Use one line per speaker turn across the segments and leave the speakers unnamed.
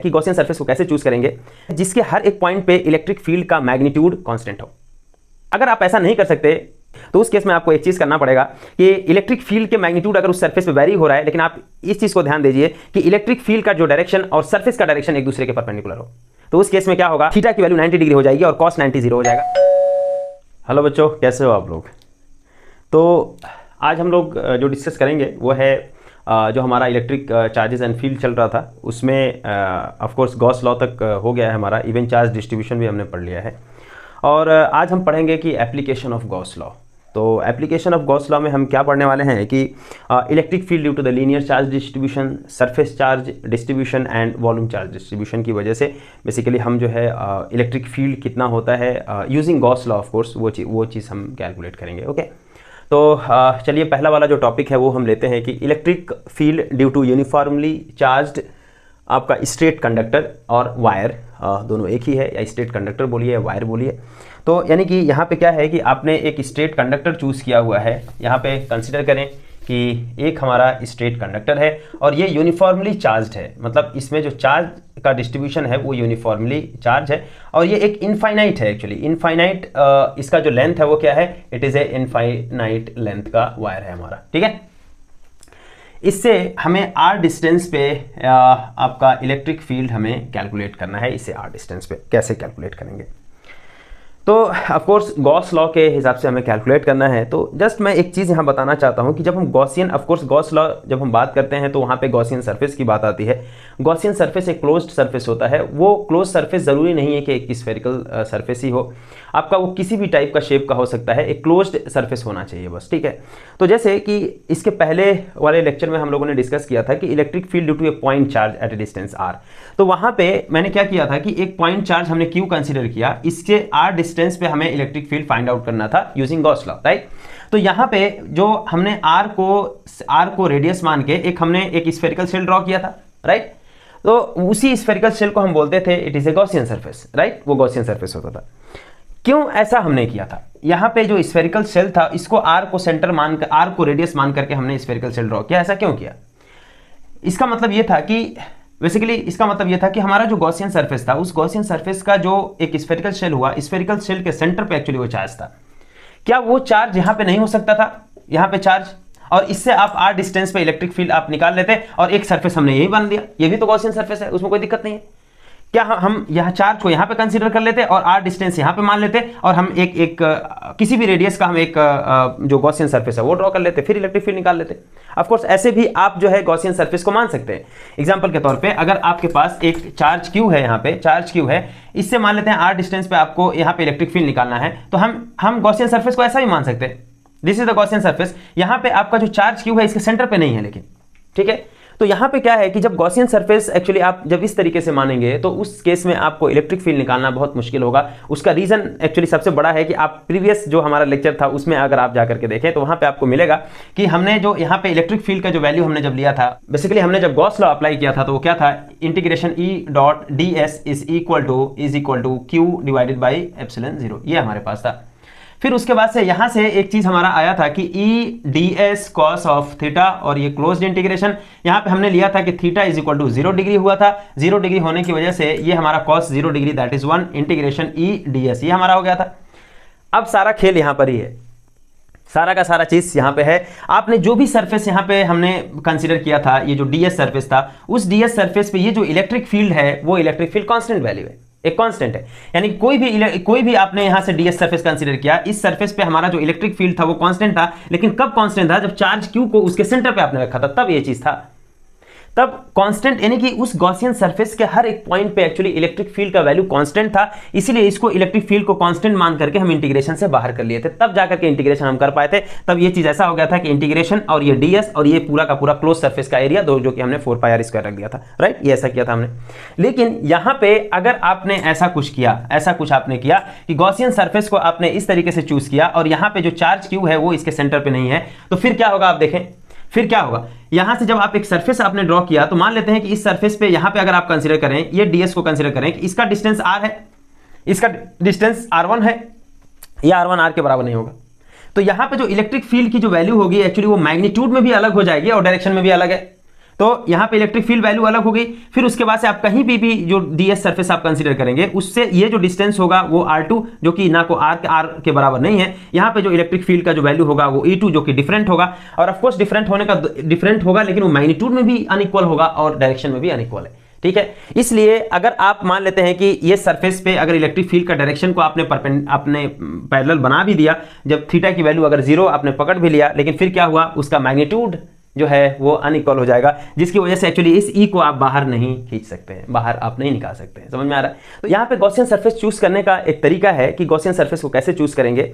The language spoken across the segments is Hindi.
कि गॉसियन सरफेस को कैसे चूज करेंगे जिसके हर एक पॉइंट पे इलेक्ट्रिक फील्ड का मैग्नीट्यूड कांस्टेंट हो। अगर आप ऐसा नहीं कर सकते तो उस केस में आपको एक चीज करना पड़ेगा कि इलेक्ट्रिक फील्ड के मैग्नीट्यूड अगर उस सरफेस पे वेरी हो रहा है, लेकिन आप इस चीज को ध्यान दीजिए कि इलेक्ट्रिक फील्ड का जो डायरेक्शन और सरफेस का डायरेक्शन एक दूसरे के परपेंडिकुलर हो, तो उस केस में क्या होगा, थीटा की वैल्यू 90 डिग्री हो जाएगी और कॉस 90 0 हो जाएगा।
हेलो बच्चों, कैसे हो आप लोग। तो आज हम लोग जो डिस्कस करेंगे वो है जो हमारा इलेक्ट्रिक चार्जेस एंड फील्ड चल रहा था उसमें ऑफ कोर्स गॉस लॉ तक हो गया है हमारा, इवन चार्ज डिस्ट्रीब्यूशन भी हमने पढ़ लिया है। और आज हम पढ़ेंगे कि एप्लीकेशन ऑफ गॉस लॉ। तो एप्लीकेशन ऑफ गॉस लॉ में हम क्या पढ़ने वाले हैं कि electric field due to the linear charge distribution, surface charge distribution and volume charge distribution की वजह से बेसिकली हम जो है इलेक्ट्रिक फील्ड कितना होता है using Gauss law of course वो चीज़ हम कैलकुलेट करेंगे। ओके, तो चलिए पहला वाला जो टॉपिक है वो हम लेते हैं कि electric field due to uniformly charged आपका स्ट्रेट कंडक्टर और वायर, दोनों एक ही है, या स्ट्रेट कंडक्टर बोलिए या वायर बोलिए। तो यानी कि यहाँ पे क्या है कि आपने एक स्ट्रेट कंडक्टर चूज़ किया हुआ है। यहाँ पे कंसिडर करें कि एक हमारा स्ट्रेट कंडक्टर है और ये यूनिफॉर्मली चार्ज्ड है, मतलब इसमें जो चार्ज का डिस्ट्रीब्यूशन है वो यूनिफॉर्मली चार्ज है और ये एक इनफाइनाइट है। एक्चुअली इनफाइनाइट इसका जो लेंथ है वो क्या है, it is a infinite length का वायर है हमारा, ठीक है। इससे हमें आर डिस्टेंस पे आपका इलेक्ट्रिक फील्ड हमें कैलकुलेट करना है। इसे आर डिस्टेंस पे कैसे कैलकुलेट करेंगे, तो ऑफ कोर्स गॉस लॉ के हिसाब से हमें कैलकुलेट करना है। तो जस्ट मैं एक चीज़ यहाँ बताना चाहता हूँ कि जब हम Gaussian, of course Gauss law जब हम बात करते हैं तो वहाँ पे गॉसियन सरफेस की बात आती है। गॉसियन सरफेस एक क्लोज्ड सरफेस होता है। वो क्लोज सरफेस ज़रूरी नहीं है कि एक स्फेरिकल सरफेस ही हो, आपका वो किसी भी टाइप का शेप का हो सकता है, एक क्लोज्ड सरफेस होना चाहिए बस, ठीक है। तो जैसे कि इसके पहले वाले लेक्चर में हम लोगों ने डिस्कस किया था कि electric field due to a point charge at a distance R, तो वहाँ पे मैंने क्या किया था कि एक पॉइंट चार्ज हमने क्यू कंसिडर किया, इसके आर डिस्टेंस पे हमें इलेक्ट्रिक फील्ड फाइंड आउट करना था यूजिंग गॉस लॉ, राइट। तो यहाँ पे जो हमने आर को रेडियस मान के हमने एक स्फेरिकल शेल ड्रॉ किया था, राइट। तो उसी स्फेरिकल शेल को हम बोलते थे it is A Gaussian surface, right, वो गॉसियन सरफेस होता था। क्यों ऐसा हमने किया था, यहाँ पे जो स्फेरिकल शेल था इसको आर को सेंटर मानकर, आर को रेडियस मान करके हमने स्फेरिकल शेल ड्रॉ किया। ऐसा क्यों किया, इसका मतलब ये था कि बेसिकली इसका मतलब ये था कि हमारा जो गॉसियन सरफेस था उस गॉसियन सरफेस का जो एक स्फेरिकल शेल हुआ, स्फेरिकल शेल के सेंटर पे एक्चुअली वो चार्ज था। क्या वो चार्ज यहाँ पे नहीं हो सकता था, यहाँ पे चार्ज, और इससे आप आर डिस्टेंस पे इलेक्ट्रिक फील्ड आप निकाल लेते और एक सरफेस हमने यही बना दिया, ये भी तो गॉसियन सरफेस है, उसमें कोई दिक्कत नहीं है। क्या हम यहाँ चार्ज को यहाँ पे कंसीडर कर लेते और आर डिस्टेंस यहाँ पे मान लेते और हम एक किसी भी रेडियस का हम एक जो गॉसियन सरफेस है वो ड्रॉ कर लेते, फिर इलेक्ट्रिक फील्ड निकाल लेते। ऑफ कोर्स ऐसे भी आप जो है गॉसियन सरफेस को मान सकते हैं। एग्जांपल के तौर पे अगर आपके पास एक चार्ज क्यू है, यहाँ पे चार्ज क्यू है, इससे मान लेते हैं आर डिस्टेंस पे आपको यहाँ पे इलेक्ट्रिक फील्ड निकालना है, तो हम गॉसियन सरफेस को ऐसा भी मान सकते हैं, this is the Gaussian surface. यहाँ पे आपका जो चार्ज क्यू है इसके सेंटर पे नहीं है लेकिन, ठीक है। तो यहाँ पे क्या है कि जब गॉसियन सरफेस एक्चुअली आप जब इस तरीके से मानेंगे तो उस केस में आपको इलेक्ट्रिक फील्ड निकालना बहुत मुश्किल होगा। उसका रीजन एक्चुअली सबसे बड़ा है कि आप प्रीवियस जो हमारा लेक्चर था उसमें अगर आप जाकर के देखें तो वहाँ पे आपको मिलेगा कि हमने जो यहाँ पे इलेक्ट्रिक फील्ड का जो वैल्यू हमने जब लिया था, बेसिकली हमने जब गॉस लॉ अप्लाई किया था तो वो क्या था, integration E dot D S is equal to Q divided by epsilon 0, ये हमारे पास था। फिर उसके बाद से यहाँ से एक चीज हमारा आया था कि ई D S cos of theta, और ये क्लोज्ड इंटीग्रेशन यहाँ पे हमने लिया था कि theta is equal to 0 degree हुआ था। 0 डिग्री होने की वजह से ये हमारा cos 0 degree that is 1 integration E D S, ये हमारा हो गया था। अब सारा खेल यहाँ पर ही है, सारा का सारा चीज यहाँ पे है। आपने जो भी सरफेस यहाँ पे हमने कंसीडर किया था, ये जो डी एस सरफेस था, उस डी एस सरफेस पे ये जो इलेक्ट्रिक फील्ड है वो इलेक्ट्रिक फील्ड कांस्टेंट वैल्यू है, एक कांस्टेंट है। यानी कोई भी आपने यहां से डीएस सरफेस कंसीडर किया, इस सरफेस पे हमारा जो इलेक्ट्रिक फील्ड था वो कांस्टेंट था, लेकिन कब कांस्टेंट था, जब चार्ज क्यू को उसके सेंटर पे आपने रखा था, तब ये चीज था, तब कांस्टेंट, यानी कि उस गॉसियन सरफेस के हर एक पॉइंट पे एक्चुअली इलेक्ट्रिक फील्ड का वैल्यू कांस्टेंट था। इसीलिए इसको इलेक्ट्रिक फील्ड को कांस्टेंट मान करके हम इंटीग्रेशन से बाहर कर लिए थे, तब जाकर के इंटीग्रेशन हम कर पाए थे। तब ये चीज ऐसा हो गया था कि इंटीग्रेशन और ये डीएस और ये पूरा का पूरा क्लोज सरफेस का एरिया दो, जो कि हमने 4πr² रख दिया था, राइट, ये ऐसा किया था हमने। लेकिन यहाँ पे अगर आपने ऐसा कुछ आपने किया कि गॉसियन सरफेस को आपने इस तरीके से चूज किया और यहाँ पे जो चार्ज क्यू है वो इसके सेंटर पे नहीं है, तो फिर क्या होगा आप देखें, फिर क्या होगा, यहां से जब आप एक सरफेस आपने ड्रॉ किया तो मान लेते हैं कि इस सरफेस पे यहां पे अगर आप कंसीडर करें, ये डीएस को कंसीडर करें कि इसका डिस्टेंस r है, इसका डिस्टेंस r1 है, ये r1 r के बराबर नहीं होगा। तो यहां पे जो इलेक्ट्रिक फील्ड की जो वैल्यू होगी एक्चुअली वो मैग्नीट्यूड में भी अलग हो जाएगी और डायरेक्शन में भी अलग है।
तो यहाँ पे इलेक्ट्रिक फील्ड वैल्यू अलग हो गई। फिर उसके बाद से आप कहीं भी जो ds सरफेस आप कंसीडर करेंगे उससे ये जो डिस्टेंस होगा वो r2 जो कि ना को r के बराबर नहीं है। यहाँ पे जो इलेक्ट्रिक फील्ड का जो वैल्यू होगा वो E2 जो कि डिफरेंट होगा, और ऑफकोर्स डिफरेंट होगा लेकिन वो मैग्नीट्यूड में भी अनइक्वल होगा और डायरेक्शन में भी अनइक्वल है। ठीक है, इसलिए अगर आप मान लेते हैं कि ये सरफेस पे अगर इलेक्ट्रिक फील्ड का डायरेक्शन को आपने पैरेलल बना भी दिया, जब थीटा की वैल्यू अगर 0 आपने पकड़ भी लिया, लेकिन फिर क्या हुआ, उसका मैग्नीट्यूड जो है वो अनइक्वल हो जाएगा, जिसकी वजह से एक्चुअली इस ई को आप बाहर नहीं खींच सकते हैं, बाहर आप नहीं निकाल सकते हैं। समझ में आ रहा है? तो यहाँ पे गॉसियन सरफेस चूज करने का एक तरीका है कि गॉसियन सरफेस को कैसे चूज करेंगे।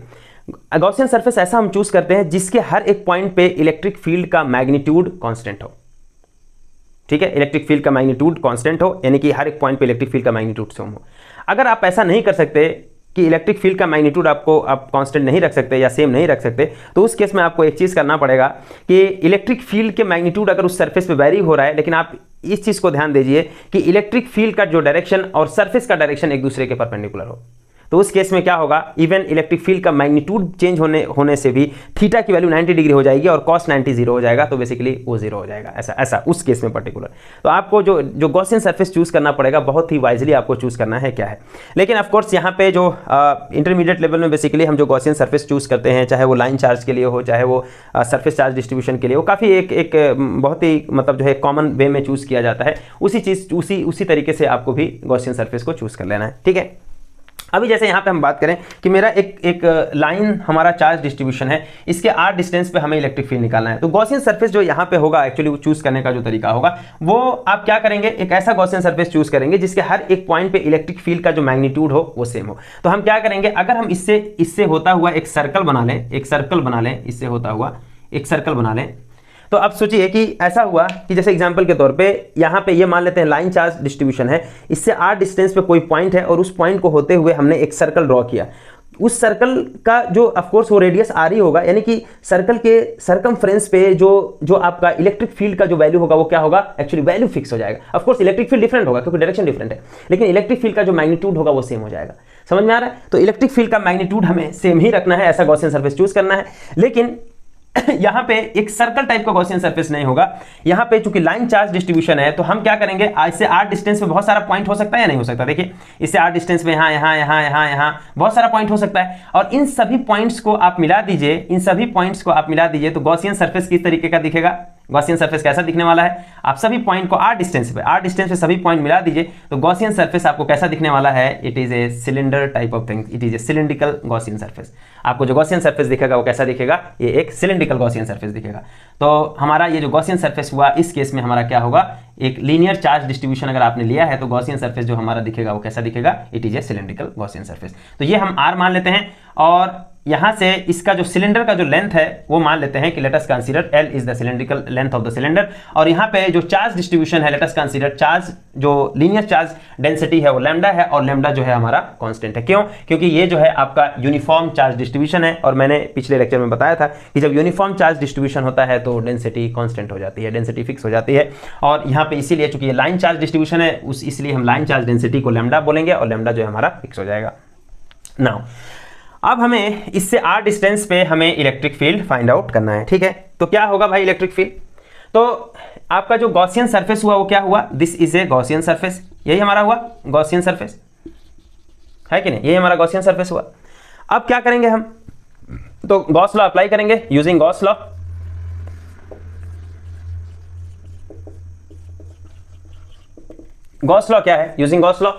गॉसियन सरफेस ऐसा हम चूज करते हैं जिसके हर एक पॉइंट पे इलेक्ट्रिक फील्ड का मैग्नीट्यूड कांस्टेंट हो। ठीक है, इलेक्ट्रिक फील्ड का मैग्नीट्यूड कांस्टेंट हो, यानी कि हर एक पॉइंट पे इलेक्ट्रिक फील्ड का मैग्नीट्यूड सेम हो। अगर आप ऐसा नहीं कर सकते कि इलेक्ट्रिक फील्ड का मैग्नीट्यूड आप कांस्टेंट नहीं रख सकते या सेम नहीं रख सकते, तो उस केस में आपको एक चीज़ करना पड़ेगा कि इलेक्ट्रिक फील्ड के मैग्नीट्यूड अगर उस सरफेस पे वेरी हो रहा है, लेकिन आप इस चीज़ को ध्यान दीजिए कि इलेक्ट्रिक फील्ड का जो डायरेक्शन और सरफेस का डायरेक्शन एक दूसरे के परपेंडिकुलर हो। तो उस केस में क्या होगा, इवन इलेक्ट्रिक फील्ड का मैग्नीट्यूड चेंज होने से भी थीटा की वैल्यू 90 डिग्री हो जाएगी और cos 90 0 हो जाएगा, तो बेसिकली वो 0 हो जाएगा। ऐसा उस केस में पर्टिकुलर। तो आपको जो गॉसियन सरफेस चूज करना पड़ेगा, बहुत ही वाइजली आपको चूज करना है क्या है। लेकिन ऑफ कोर्स यहाँ पे जो इंटरमीडिएट लेवल में बेसिकली हम जो गॉसियन सरफेस चूज करते हैं, चाहे वो लाइन चार्ज के लिए हो, चाहे वो सरफेस चार्ज डिस्ट्रीब्यूशन के लिए हो, काफ़ी एक बहुत ही मतलब जो है कॉमन वे में चूज किया जाता है। उसी तरीके से आपको भी गॉसियन सरफेस को चूज कर लेना है। ठीक है, अभी जैसे यहाँ पे हम बात करें कि मेरा एक लाइन हमारा चार्ज डिस्ट्रीब्यूशन है, इसके r डिस्टेंस पे हमें इलेक्ट्रिक फील्ड निकालना है। तो गॉसियन सरफेस जो यहाँ पे होगा, एक्चुअली वो चूज करने का जो तरीका होगा वो आप क्या करेंगे, एक ऐसा गॉसियन सरफेस चूज करेंगे जिसके हर एक पॉइंट पे इलेक्ट्रिक फील्ड का जो मैग्नीट्यूड हो वो सेम हो। तो हम क्या करेंगे, अगर हम इससे होता हुआ एक सर्कल बना लें, इससे होता हुआ एक सर्कल बना लें, तो अब सोचिए कि ऐसा हुआ कि जैसे एग्जांपल के तौर पे यहाँ पे ये मान लेते हैं लाइन चार्ज डिस्ट्रीब्यूशन है, इससे r डिस्टेंस पे कोई पॉइंट है और उस पॉइंट को होते हुए हमने एक सर्कल ड्रॉ किया। उस सर्कल का जो ऑफ कोर्स वो रेडियस r ही होगा, यानी कि सर्कल के सरकमफ्रेंस पे जो आपका इलेक्ट्रिक फील्ड का जो वैल्यू होगा वो क्या होगा, एक्चुअली वैल्यू फिक्स हो जाएगा। Of course electric field different होगा क्योंकि डायरेक्शन डिफरेंट है, लेकिन इलेक्ट्रिक फील्ड का जो मैग्नीट्यूड होगा वो सेम हो जाएगा। समझ में आ रहा है? तो इलेक्ट्रिक फील्ड का मैग्नीट्यूड हमें सेम ही रखना है, ऐसा गॉसियन सरफेस चूज करना है। लेकिन यहाँ पे एक सर्कल टाइप का गॉसियन सरफेस नहीं होगा। यहाँ पे चूंकि लाइन चार्ज डिस्ट्रीब्यूशन है, तो हम क्या करेंगे, इससे r डिस्टेंस पे बहुत सारा पॉइंट हो सकता है या नहीं हो सकता। देखिए, इससे r डिस्टेंस पे यहाँ बहुत सारा पॉइंट हो सकता है, और इन सभी पॉइंट्स को आप मिला दीजिए, तो गॉसियन सरफेस किस तरीके का दिखेगा, गॉसियन सरफेस कैसा दिखने वाला है। आप सभी पॉइंट को r डिस्टेंस पे सभी पॉइंट मिला दीजिए, तो गॉसियन सरफेस आपको कैसा दिखने वाला है, it is a cylinder type of thing, it is A cylindrical Gaussian surface. आपको जो गॉसियन सरफेस दिखेगा वो कैसा दिखेगा, ये एक सिलिंड्रिकल गॉसियन सरफेस दिखेगा। तो हमारा ये जो गॉसियन सरफेस हुआ, इस केस में हमारा क्या होगा, एक लीनियर चार्ज डिस्ट्रीब्यूशन अगर आपने लिया है, तो गॉसियन सरफेस जो हमारा दिखेगा वो कैसा दिखेगा, it is A cylindrical Gaussian surface. तो ये हम r मान लेते हैं, और यहां से इसका जो सिलेंडर का जो लेंथ है वो मान लेते हैं कि late us consider L is the cylindrical length of the cylinder, और यहाँ पे जो चार्ज डिस्ट्रीब्यूशन है, लेट अस कंसीडर चार्ज जो लीनियर चार्ज डेंसिटी है वो लैम्डा है, और लैम्डा जो है हमारा कांस्टेंट है। क्यों? क्योंकि ये जो है आपका यूनिफॉर्म चार्ज डिस्ट्रीब्यूशन है, और मैंने पिछले लेक्चर में बताया था कि जब यूनिफॉर्म चार्ज डिस्ट्रीब्यूशन होता है तो डेंसिटी कांस्टेंट हो जाती है, डेंसिटी फिक्स हो जाती है। और यहाँ पे इसीलिए चूंकि ये लाइन चार्ज डिस्ट्रीब्यूशन है, इसलिए हम लाइन चार्ज डेंसिटी को लैम्डा बोलेंगे, और लैम्डा जो है हमारा फिक्स हो जाएगा। नाउ अब हमें इससे r डिस्टेंस पे हमें इलेक्ट्रिक फील्ड फाइंड आउट करना है। ठीक है, तो क्या होगा भाई इलेक्ट्रिक फील्ड, तो आपका जो गॉसियन सरफेस हुआ वो क्या हुआ, this is a Gaussian surface, यही हमारा हुआ गॉसियन सरफेस, है कि नहीं, यही हमारा गॉसियन सरफेस हुआ। अब क्या करेंगे हम, तो गॉस लॉ अप्लाई करेंगे using Gauss law. Gauss law क्या है, using Gauss law,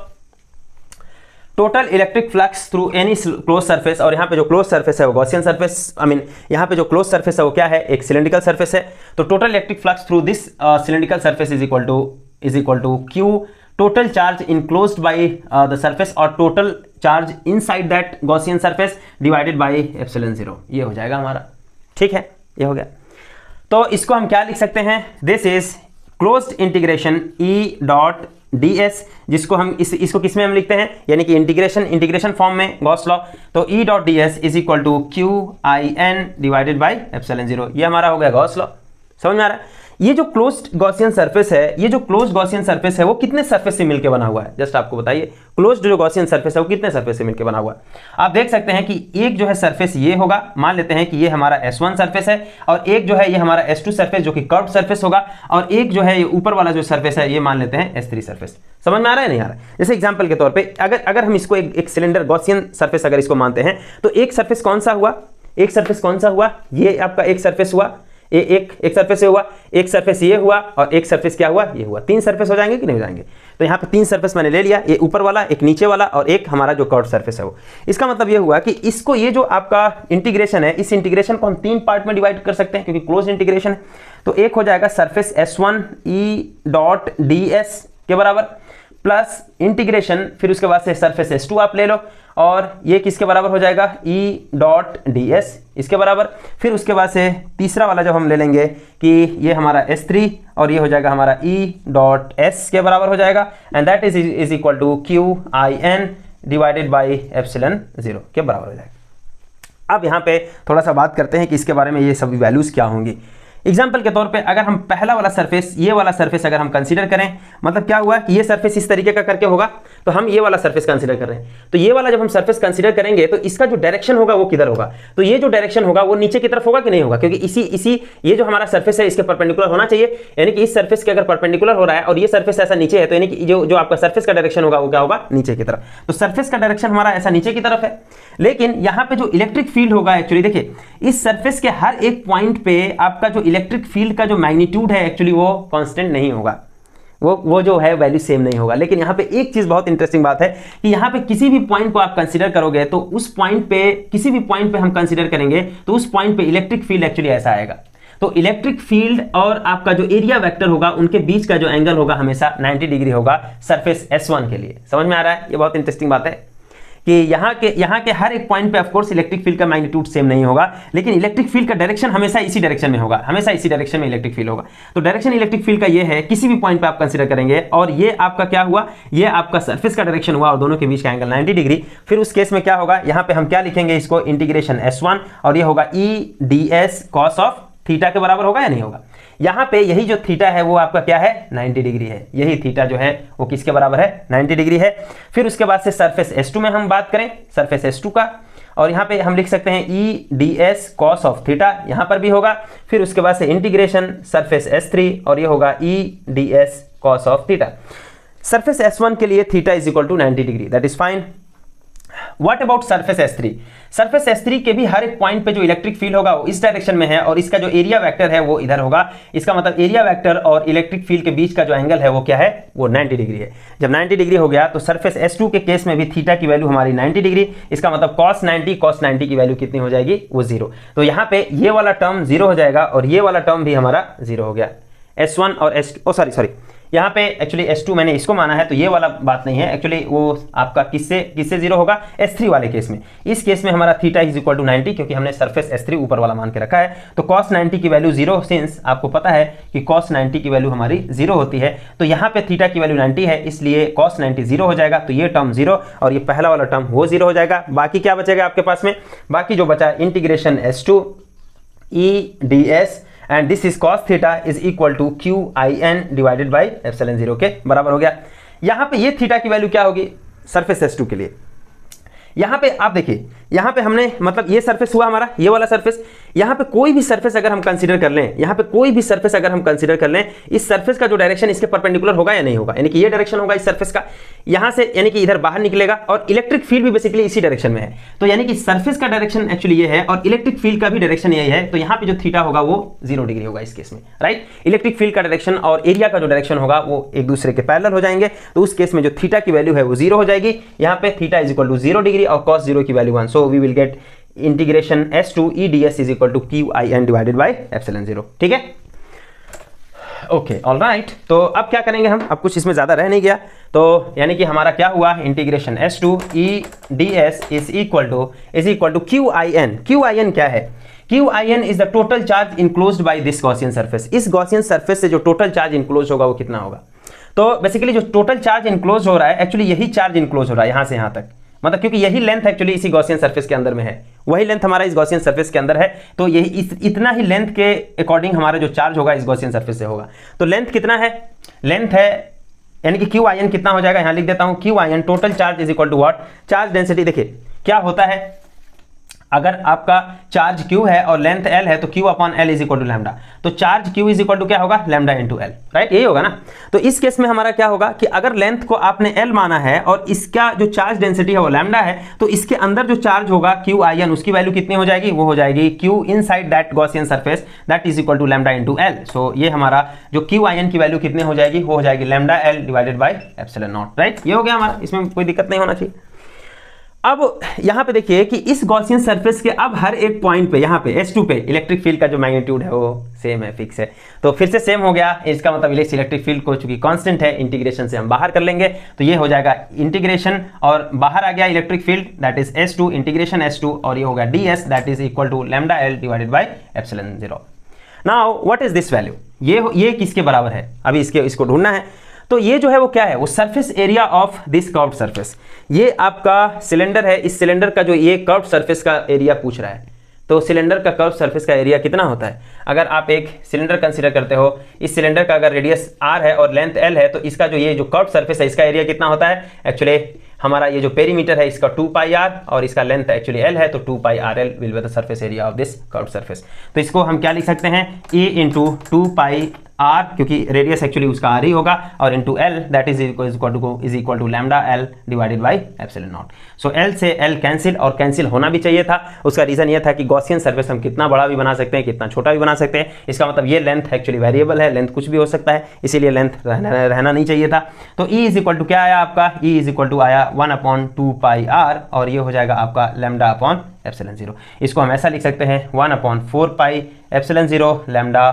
total electric flux through any close surface, और यहाँ पे जो क्लोज सरफेस है वो गॉसियन सरफेस, यहाँ पे जो क्लोज सरफेस है वो क्या है, एक सिलिंड्रिकल सरफेस है। तो total electric flux through this cylindrical surface is equal to Q total charge enclosed by the surface, और total charge inside that Gaussian surface divided by epsilon 0, ये हो जाएगा हमारा। ठीक है, ये हो गया। तो इसको हम क्या लिख सकते हैं, this is closed integration E dot ds, जिसको हम इसको किस में हम लिखते हैं, यानी कि इंटीग्रेशन फॉर्म में गॉस लॉ। तो E dot ds is equal to QIN divided by epsilon 0, ये हमारा हो गया गॉस लॉ। समझ में आ रहा है? ये जो क्लोज्ड गॉसियन सरफेस है, ये जो क्लोज्ड गॉसियन सरफेस है वो कितने सरफेस से मिलकर बना हुआ है, जस्ट आपको बताइए। क्लोज्ड जो गॉसियन सरफेस है वो कितने सरफेस से मिलकर बना हुआ है। आप देख सकते हैं कि एक जो है सरफेस ये होगा, मान लेते हैं कि ये हमारा S1 सरफेस है, और एक जो है ये हमारा S2 सरफेस जो कि कर्व्ड सरफेस होगा, और एक जो है ये ऊपर वाला जो सरफेस है ये मान लेते हैं S3 सरफेस। समझ में आ रहा है नहीं आ रहा है? जैसे एग्जांपल के तौर पे अगर हम इसको एक सिलेंडर गॉसियन सरफेस अगर इसको मानते हैं, तो एक सरफेस कौन सा हुआ, एक सरफेस कौन सा हुआ, ये आपका एक सरफेस हुआ, एक सरफेस से हुआ, एक सरफेस ये हुआ, और एक सरफेस क्या हुआ, ये हुआ। 3 सरफेस हो जाएंगे कि नहीं हो जाएंगे? तो यहाँ पे 3 सरफेस मैंने ले लिया, ये ऊपर वाला, एक नीचे वाला, और एक हमारा जो कर्व सरफेस है वो। इसका मतलब ये हुआ कि इसको, ये जो आपका इंटीग्रेशन है, इस इंटीग्रेशन को हम 3 पार्ट में डिवाइड कर सकते हैं क्योंकि क्लोज इंटीग्रेशन है। तो एक हो जाएगा सरफेस S1 E.ds के बराबर, प्लस इंटीग्रेशन, फिर उसके बाद से सरफेस S2 आप ले लो, और ये किसके बराबर हो जाएगा, E.ds इसके बराबर। फिर उसके बाद से तीसरा वाला जब हम ले लेंगे कि ये हमारा S3 और ये हो जाएगा हमारा E.s के बराबर हो जाएगा, and that is equal to QIN divided by epsilon 0 के बराबर हो जाएगा। अब यहाँ पे थोड़ा सा बात करते हैं कि इसके बारे में ये सभी वैल्यूज क्या होंगी। एग्जाम्पल के तौर पे अगर हम पहला वाला सरफेस, ये वाला सरफेस अगर हम कंसीडर करें, मतलब क्या हुआ कि ये सरफेस इस तरीके का करके होगा, तो हम ये वाला सरफेस कंसीडर कर रहे हैं। तो ये वाला जब हम सरफेस कंसीडर करेंगे तो इसका जो डायरेक्शन होगा वो किधर होगा, तो ये जो डायरेक्शन होगा वो नीचे की तरफ होगा कि नहीं होगा, क्योंकि इसी ये जो हमारा सरफेस है इसके परपेंडिकुलर होना चाहिए, यानी कि इस सरफेस के अगर परपेंडिकुलर हो रहा है और ये सरफेस ऐसा नीचे है, तो यानी कि जो आपका सरफेस का डायरेक्शन होगा वो क्या होगा, नीचे की तरफ। तो सरफेस का डायरेक्शन हमारा ऐसा नीचे की तरफ है, लेकिन यहाँ पे जो इलेक्ट्रिक फील्ड होगा, एक्चुअली देखिए इस सरफेस के हर एक पॉइंट पे आपका जो इलेक्ट्रिक फील्ड का जो मैग्नीट्यूड है एक्चुअली वो कांस्टेंट नहीं होगा, वो जो है वैल्यू सेम नहीं होगा। लेकिन यहाँ पे एक चीज बहुत इंटरेस्टिंग बात है कि यहाँ पे किसी भी पॉइंट को आप कंसीडर करोगे तो उस पॉइंट पे, किसी भी पॉइंट पे हम कंसीडर करेंगे तो उस पॉइंट पे इलेक्ट्रिक फील्ड एक्चुअली ऐसा आएगा। तो इलेक्ट्रिक फील्ड और आपका जो एरिया वेक्टर होगा उनके बीच का जो एंगल होगा हमेशा 90 डिग्री होगा सरफेस S1 के लिए। समझ में आ रहा है? ये बहुत इंटरेस्टिंग बात है कि यहाँ के हर एक पॉइंट पे ऑफ कोर्स इलेक्ट्रिक फील्ड का मैग्नीट्यूड सेम नहीं होगा, लेकिन इलेक्ट्रिक फील्ड का डायरेक्शन हमेशा इसी डायरेक्शन में होगा, हमेशा इसी डायरेक्शन में इलेक्ट्रिक फील्ड होगा। तो डायरेक्शन इलेक्ट्रिक फील्ड का ये है, किसी भी पॉइंट पे आप कंसीडर करेंगे, और ये आपका क्या हुआ, ये आपका सरफेस का डायरेक्शन हुआ और दोनों के बीच का एंगल 90 डिग्री। फिर उस केस में क्या होगा, यहाँ पे हम क्या लिखेंगे इसको, इंटीग्रेशन S1, और ये होगा E.ds cos ऑफ थीटा के बराबर होगा या नहीं होगा। यहाँ पे यही जो थीटा है वो आपका क्या है, 90 डिग्री है। यही थीटा जो है वो किसके बराबर है, 90 डिग्री है। फिर उसके बाद से सरफेस S2 में हम बात करें, सरफेस S2 का, और यहाँ पे हम लिख सकते हैं E.ds cos ऑफ थीटा, यहाँ पर भी होगा। फिर उसके बाद से इंटीग्रेशन सरफेस S3 और ये होगा E.ds cos of theta. Surface S1 के लिए theta is equal to 90 degree, that is fine. What about surface S3? Surface S3 के भी हर एक पॉइंट पे जो इलेक्ट्रिक फील्ड होगा वो इस डायरेक्शन में है, और इसका जो एरिया वेक्टर है वो इधर होगा। इसका मतलब एरिया वेक्टर और इलेक्ट्रिक फील्ड के बीच का जो एंगल है वो क्या है, वो 90 डिग्री है। जब 90 डिग्री हो गया तो सरफेस S2 के केस में भी थीटा की वैल्यू हमारी 90 डिग्री, इसका मतलब cos 90 की वैल्यू कितनी हो जाएगी, वो 0। तो यहाँ पे ये वाला टर्म 0 हो जाएगा और ये वाला टर्म भी हमारा 0 हो गया। S1 और S2 सॉरी यहाँ पे एक्चुअली S2 मैंने इसको माना है, तो ये वाला बात नहीं है। एक्चुअली वो आपका किससे 0 होगा, S3 वाले केस में। इस केस में हमारा थीटा इज इक्वल टू 90, क्योंकि हमने सरफेस S3 ऊपर वाला मान के रखा है। तो cos 90 की वैल्यू 0, सिंस आपको पता है कि cos 90 की वैल्यू हमारी 0 होती है, तो यहाँ पे थीटा की वैल्यू 90 है, इसलिए cos 90 0 हो जाएगा। तो ये टर्म 0 और ये पहला वाला टर्म वो 0 हो जाएगा। बाकी क्या बचेगा आपके पास में, बाकी जो बचा integration S2 E.ds and this is cos theta is equal to QIN divided by epsilon 0 के बराबर हो गया। यहाँ पे ये थीटा की वैल्यू क्या होगी सरफेस S2 के लिए। यहाँ पे आप देखिए, यहाँ पे हमने मतलब ये सरफेस हुआ हमारा, ये वाला सरफेस। यहाँ पे कोई भी सरफेस अगर हम कंसीडर कर लें, यहाँ पे कोई भी सरफेस अगर हम कंसीडर कर लें, इस सरफेस का जो डायरेक्शन इसके परपेंडिकुलर होगा या नहीं होगा, यानी कि ये डायरेक्शन होगा इस सरफेस का, यहाँ से यानी कि इधर बाहर निकलेगा, और इलेक्ट्रिक फील्ड भी बेसिकली इसी डायरेक्शन में है। तो यानी कि सरफेस का डायरेक्शन एक्चुअली ये है और इलेक्ट्रिक फील्ड का भी डायरेक्शन यही है। तो यहाँ पे जो थीटा होगा वो 0 डिग्री होगा इस केस में, राइट। इलेक्ट्रिक फील्ड का डायरेक्शन और एरिया का जो डायरेक्शन होगा वो एक दूसरे के पैरेलल हो जाएंगे, तो उस केस में जो थीटा की वैल्यू है वो 0 हो जाएगी। यहाँ पे theta is equal to 0 degree और cos 0 की value 1, so we will get integration S2 E.ds is equal to QIN divided by epsilon 0। ठीक है, ओके, ऑल राइट। तो अब क्या करेंगे हम, अब कुछ इसमें ज्यादा रह नहीं गया, तो यानी कि हमारा क्या हुआ, integration S2 E.ds is equal to QIN। QIN क्या है, QIN is the total charge enclosed by this Gaussian surface. इस गॉसियन सरफेस से जो टोटल चार्ज इनक्लोज होगा वो कितना होगा। तो बेसिकली जो टोटल चार्ज इनक्लोज हो रहा है, एक्चुअली यही चार्ज इनक्लोज हो रहा है यहाँ से यहाँ तक, मतलब क्योंकि यही लेंथ एक्चुअली इसी गॉसियन सरफेस के अंदर में है, वही लेंथ हमारा इस गॉसियन सरफेस के अंदर है, तो यही इतना ही लेंथ के अकॉर्डिंग हमारा जो चार्ज होगा इस गॉसियन सरफेस से होगा। तो लेंथ कितना है, लेंथ है यानी कि क्यू आई एन कितना हो जाएगा, यहां लिख देता हूं Q I N total charge is equal to what, charge density. देखिए क्या होता है, अगर आपका चार्ज q है और लेंथ l है तो q upon l is equal to lambda, तो charge q is equal to क्या होगा, लैम्डा इंटू l, राइट, यही होगा ना। तो इस केस में हमारा क्या होगा कि अगर लेंथ को आपने l माना है और इसका जो चार्ज डेंसिटी है वो लैम्डा है, तो इसके अंदर जो चार्ज होगा q आई एन, उसकी वैल्यू कितनी हो जाएगी, वो हो जाएगी q inside that Gaussian surface that is equal to lambda into l। So ये हमारा जो q आई एन की वैल्यू कितनी हो जाएगी, वो हो जाएगी lambda l divided by epsilon nought, right, ये हो गया हमारा, इसमें कोई दिक्कत नहीं होना चाहिए। अब यहां पे देखिए कि इस गॉसियन सरफेस के अब हर एक पॉइंट पे, यहां पे S2 पे इलेक्ट्रिक फील्ड का जो मैग्नीट्यूड है वो सेम है, फिक्स है। तो फिर से सेम हो गया, इसका मतलब इलेक्ट्रिक फील्ड को चूंकि कांस्टेंट है, इंटीग्रेशन से हम बाहर कर लेंगे, तो ये हो जाएगा इंटीग्रेशन और बाहर आ गया electric field that is S2 integration S2 और ये हो गया ds that is equal to lambda l divided by epsilon 0। Now what is this value, ये किसके बराबर है, अभी इसको ढूंढना है। तो ये जो है वो क्या है, वो surface area of this curved surface, ये आपका सिलेंडर है, इस सिलेंडर का जो ये कर्व्ड सरफेस का एरिया पूछ रहा है। तो सिलेंडर का कर्व्ड सरफेस का एरिया कितना होता है, अगर आप एक सिलेंडर कंसीडर करते हो, इस सिलेंडर का अगर रेडियस r है और लेंथ l है, तो इसका जो ये जो कर्व्ड सरफेस है इसका एरिया कितना होता है, एक्चुअली हमारा ये जो पेरीमीटर है इसका 2 पाई r और इसका लेंथ एक्चुअली l है, तो 2 pi r l will be the surface area of this curved surface. तो इसको हम क्या लिख सकते हैं, a इंटू 2 पाई r, क्योंकि रेडियस एक्चुअली उसका r ही होगा, और into l that is equal to lambda l divided by epsilon nought. So l से l कैंसिल, और कैंसिल होना भी चाहिए था। उसका रीजन ये था कि गॉसियन सरफेस हम कितना बड़ा भी बना सकते हैं, कितना छोटा भी बना सकते हैं, इसका मतलब ये लेंथ एक्चुअली वेरिएबल है, लेंथ कुछ भी हो सकता है, इसीलिए लेंथ रहना नहीं चाहिए था। तो e इज इक्वल टू क्या आया आपका, e इज इक्वल टू आया 1/2 पाई r और ये हो जाएगा आपका लैम्डा अपॉन एप्सिलॉन 0। इसको हम ऐसा लिख सकते हैं 1/4 pi epsilon 0 lambda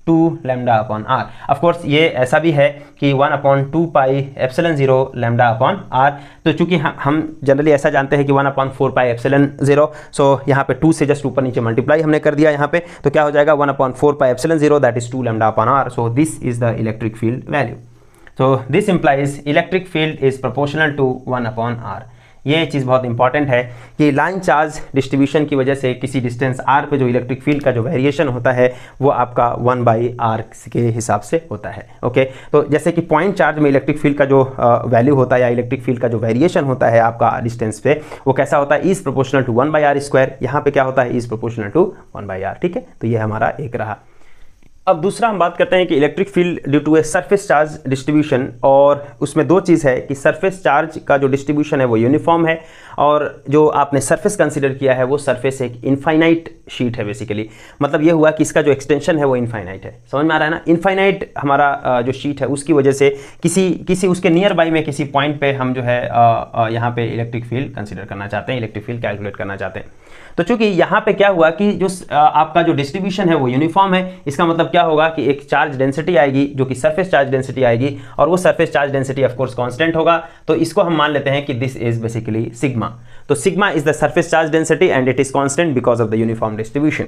2 lambda upon r। Of course ये ऐसा भी है कि 1/2 पाई एप्सिलॉन 0 लैम्डा अपॉन r। तो चूंकि हम जनरली ऐसा जानते हैं कि 1/4 पाई एप्सिलॉन 0, सो यहाँ पे 2 से जस्ट ऊपर नीचे मल्टीप्लाई हमने कर दिया यहाँ पे, तो क्या हो जाएगा 1/4 pi epsilon 0 that is 2 lambda upon r। So this is the electric field value. So this implies electric field is proportional to 1/r। ये चीज़ बहुत इंपॉर्टेंट है कि लाइन चार्ज डिस्ट्रीब्यूशन की वजह से किसी डिस्टेंस r पे जो इलेक्ट्रिक फील्ड का जो वेरिएशन होता है वो आपका 1/r के हिसाब से होता है। ओके, तो जैसे कि पॉइंट चार्ज में इलेक्ट्रिक फील्ड का जो वैल्यू होता है या इलेक्ट्रिक फील्ड का जो वेरिएशन होता है आपका डिस्टेंस पे, वो कैसा होता है, इज प्रोपोर्शनल टू 1/r²। यहाँ पे क्या होता है, इज प्रोपोर्शनल टू 1/r। ठीक है, तो ये हमारा एक रहा। अब दूसरा हम बात करते हैं कि electric field due to a surface charge distribution, और उसमें दो चीज़ है कि सरफेस चार्ज का जो डिस्ट्रीब्यूशन है वो यूनिफॉर्म है, और जो आपने सरफेस कंसीडर किया है वो सरफेस एक इनफाइनाइट शीट है बेसिकली। मतलब ये हुआ कि इसका जो एक्सटेंशन है वो इनफाइनाइट है, समझ में आ रहा है ना। इनफाइनाइट हमारा जो शीट है उसकी वजह से किसी उसके नियर बाई में किसी पॉइंट पे हम जो है यहाँ पे इलेक्ट्रिक फील्ड कंसीडर करना चाहते हैं, इलेक्ट्रिक फील्ड कैलकुलेट करना चाहते हैं। तो चूंकि यहाँ पे क्या हुआ कि जो आपका जो डिस्ट्रीब्यूशन है वो यूनिफॉर्म है, इसका मतलब क्या होगा कि एक चार्ज डेंसिटी आएगी जो कि सरफेस चार्ज डेंसिटी आएगी, और वो surface charge density of course constant होगा। तो इसको हम मान लेते हैं कि दिस इज बेसिकली सिग्मा। तो sigma is the surface charge density and it is constant because of the uniform distribution.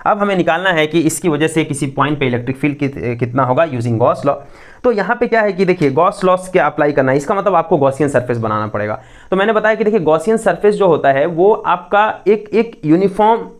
अब हमें निकालना है कि इसकी वजह से किसी पॉइंट पे इलेक्ट्रिक फील्ड कितना होगा यूजिंग गॉस लॉ। तो यहाँ पे क्या है कि देखिए गॉस लॉस क्या अप्लाई करना है, इसका मतलब आपको गॉसियन सरफेस बनाना पड़ेगा। तो मैंने बताया कि देखिए गॉसियन सरफेस जो होता है वो आपका एक यूनिफॉर्म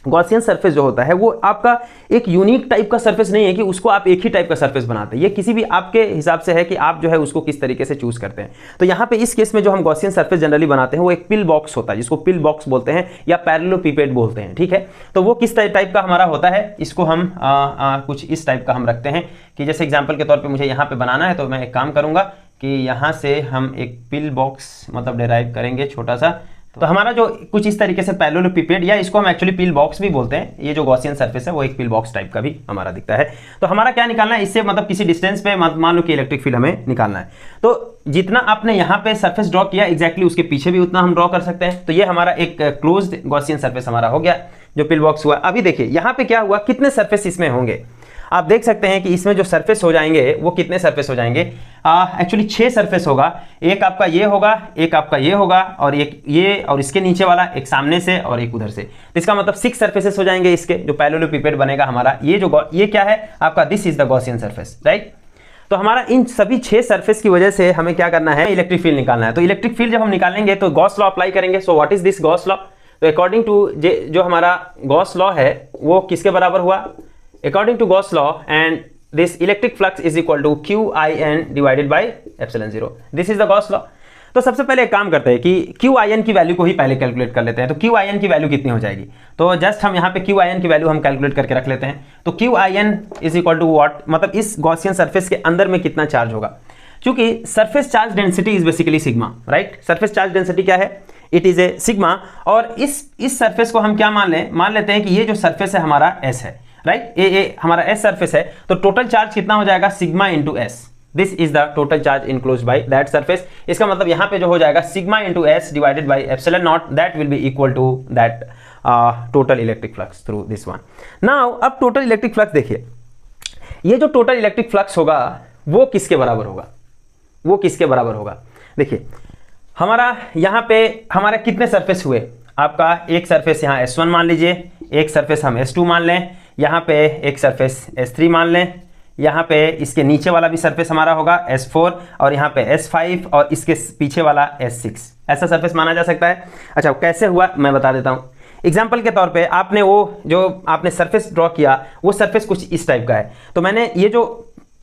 गॉसियन सरफेस जो होता है वो आपका एक यूनिक टाइप का सरफेस नहीं है कि उसको आप एक ही टाइप का सरफेस बनाते हैं। ये किसी भी आपके हिसाब से है कि आप जो है उसको किस तरीके से चूज करते हैं। तो यहाँ पे इस केस में जो हम गॉसियन सरफेस जनरली बनाते हैं वो एक पिल बॉक्स होता है, जिसको पिल बॉक्स बोलते हैं या पैरेललोपिपेड बोलते हैं। ठीक है, तो वो किस टाइप का हमारा होता है, इसको हम कुछ इस टाइप का हम रखते हैं कि जैसे एग्जाम्पल के तौर पर मुझे यहाँ पे बनाना है, तो मैं एक काम करूँगा कि यहाँ से हम एक पिल बॉक्स मतलब डिराइव करेंगे छोटा सा। तो हमारा जो कुछ इस तरीके से पैरेललोपिपेड, या इसको हम एक्चुअली पिल बॉक्स भी बोलते हैं, ये जो गॉसियन सरफेस है वो एक पिल बॉक्स टाइप का भी हमारा दिखता है। तो हमारा क्या निकालना है इससे, मतलब किसी डिस्टेंस पे मान लो कि इलेक्ट्रिक फील्ड हमें निकालना है। तो जितना आपने यहाँ पे सरफेस ड्रॉ किया एग्जैक्टली उसके पीछे भी उतना हम ड्रॉ कर सकते हैं। तो ये हमारा एक क्लोज्ड गॉसियन सरफेस हमारा हो गया जो पिल बॉक्स हुआ। अभी देखिए यहाँ पे क्या हुआ, कितने सरफेस इसमें होंगे, आप देख सकते हैं कि इसमें जो सरफेस हो जाएंगे वो कितने सरफेस हो जाएंगे, एक्चुअली 6 सरफेस होगा। एक आपका ये होगा, एक आपका ये होगा, और एक ये, और इसके नीचे वाला एक सामने से और एक उधर से। तो इसका मतलब 6 सरफेसेस हो जाएंगे इसके, जो पैरेललोपिपेड बनेगा हमारा। ये क्या है आपका, this is the Gaussian surface, right. तो हमारा इन सभी 6 सरफेस की वजह से हमें क्या करना है, इलेक्ट्रिक फील्ड निकालना है। तो इलेक्ट्रिक फील्ड जब हम निकालेंगे तो गॉस लॉ अप्लाई करेंगे। So what is this Gauss law? तो अकॉर्डिंग टू जो हमारा गॉस लॉ है वो किसके बराबर हुआ? According to Gauss law and this electric flux is equal to QIN divided by epsilon 0। This is the Gauss law. तो सबसे पहले एक काम करते हैं कि QIN की वैल्यू को ही पहले कैलकुलेट कर लेते हैं। तो QIN की वैल्यू कितनी हो जाएगी? तो जस्ट हम यहाँ पे QIN की वैल्यू हम कैलकुलेट करके रख लेते हैं। तो QIN is equal to what, मतलब इस गॉसियन सरफेस के अंदर में कितना चार्ज होगा। क्योंकि surface charge density is basically sigma, right. Surface charge density क्या है? It is A sigma. और इस सरफेस को हम क्या मान लेते हैं कि ये जो सरफेस है हमारा S है, राइट। ये हमारा S सरफेस है। तो टोटल चार्ज कितना हो जाएगा? Sigma into S। This is the total charge enclosed by that surface. इसका मतलब यहाँ पे जो हो जाएगा sigma into S divided by epsilon nought, that will be equal to that total electric flux through this one. Now अब टोटल इलेक्ट्रिक फ्लक्स देखिए, ये जो टोटल इलेक्ट्रिक फ्लक्स होगा वो किसके बराबर होगा? वो किसके बराबर होगा? देखिए हमारा यहाँ पे हमारे कितने सरफेस हुए? आपका एक सरफेस यहाँ S1 मान लीजिए, एक सरफेस हम S2 मान लें, यहाँ पे एक सरफेस S3 मान लें, यहाँ पे इसके नीचे वाला भी सरफेस हमारा होगा S4 और यहाँ पे S5 और इसके पीछे वाला S6। ऐसा सरफेस माना जा सकता है। अच्छा कैसे हुआ मैं बता देता हूँ। एग्जाम्पल के तौर पे आपने वो जो आपने सरफेस ड्रॉ किया वो सरफेस कुछ इस टाइप का है। तो मैंने ये जो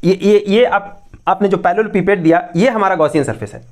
ये आपने जो पैरेलल पिपेट दिया ये हमारा गॉसियन सरफेस है।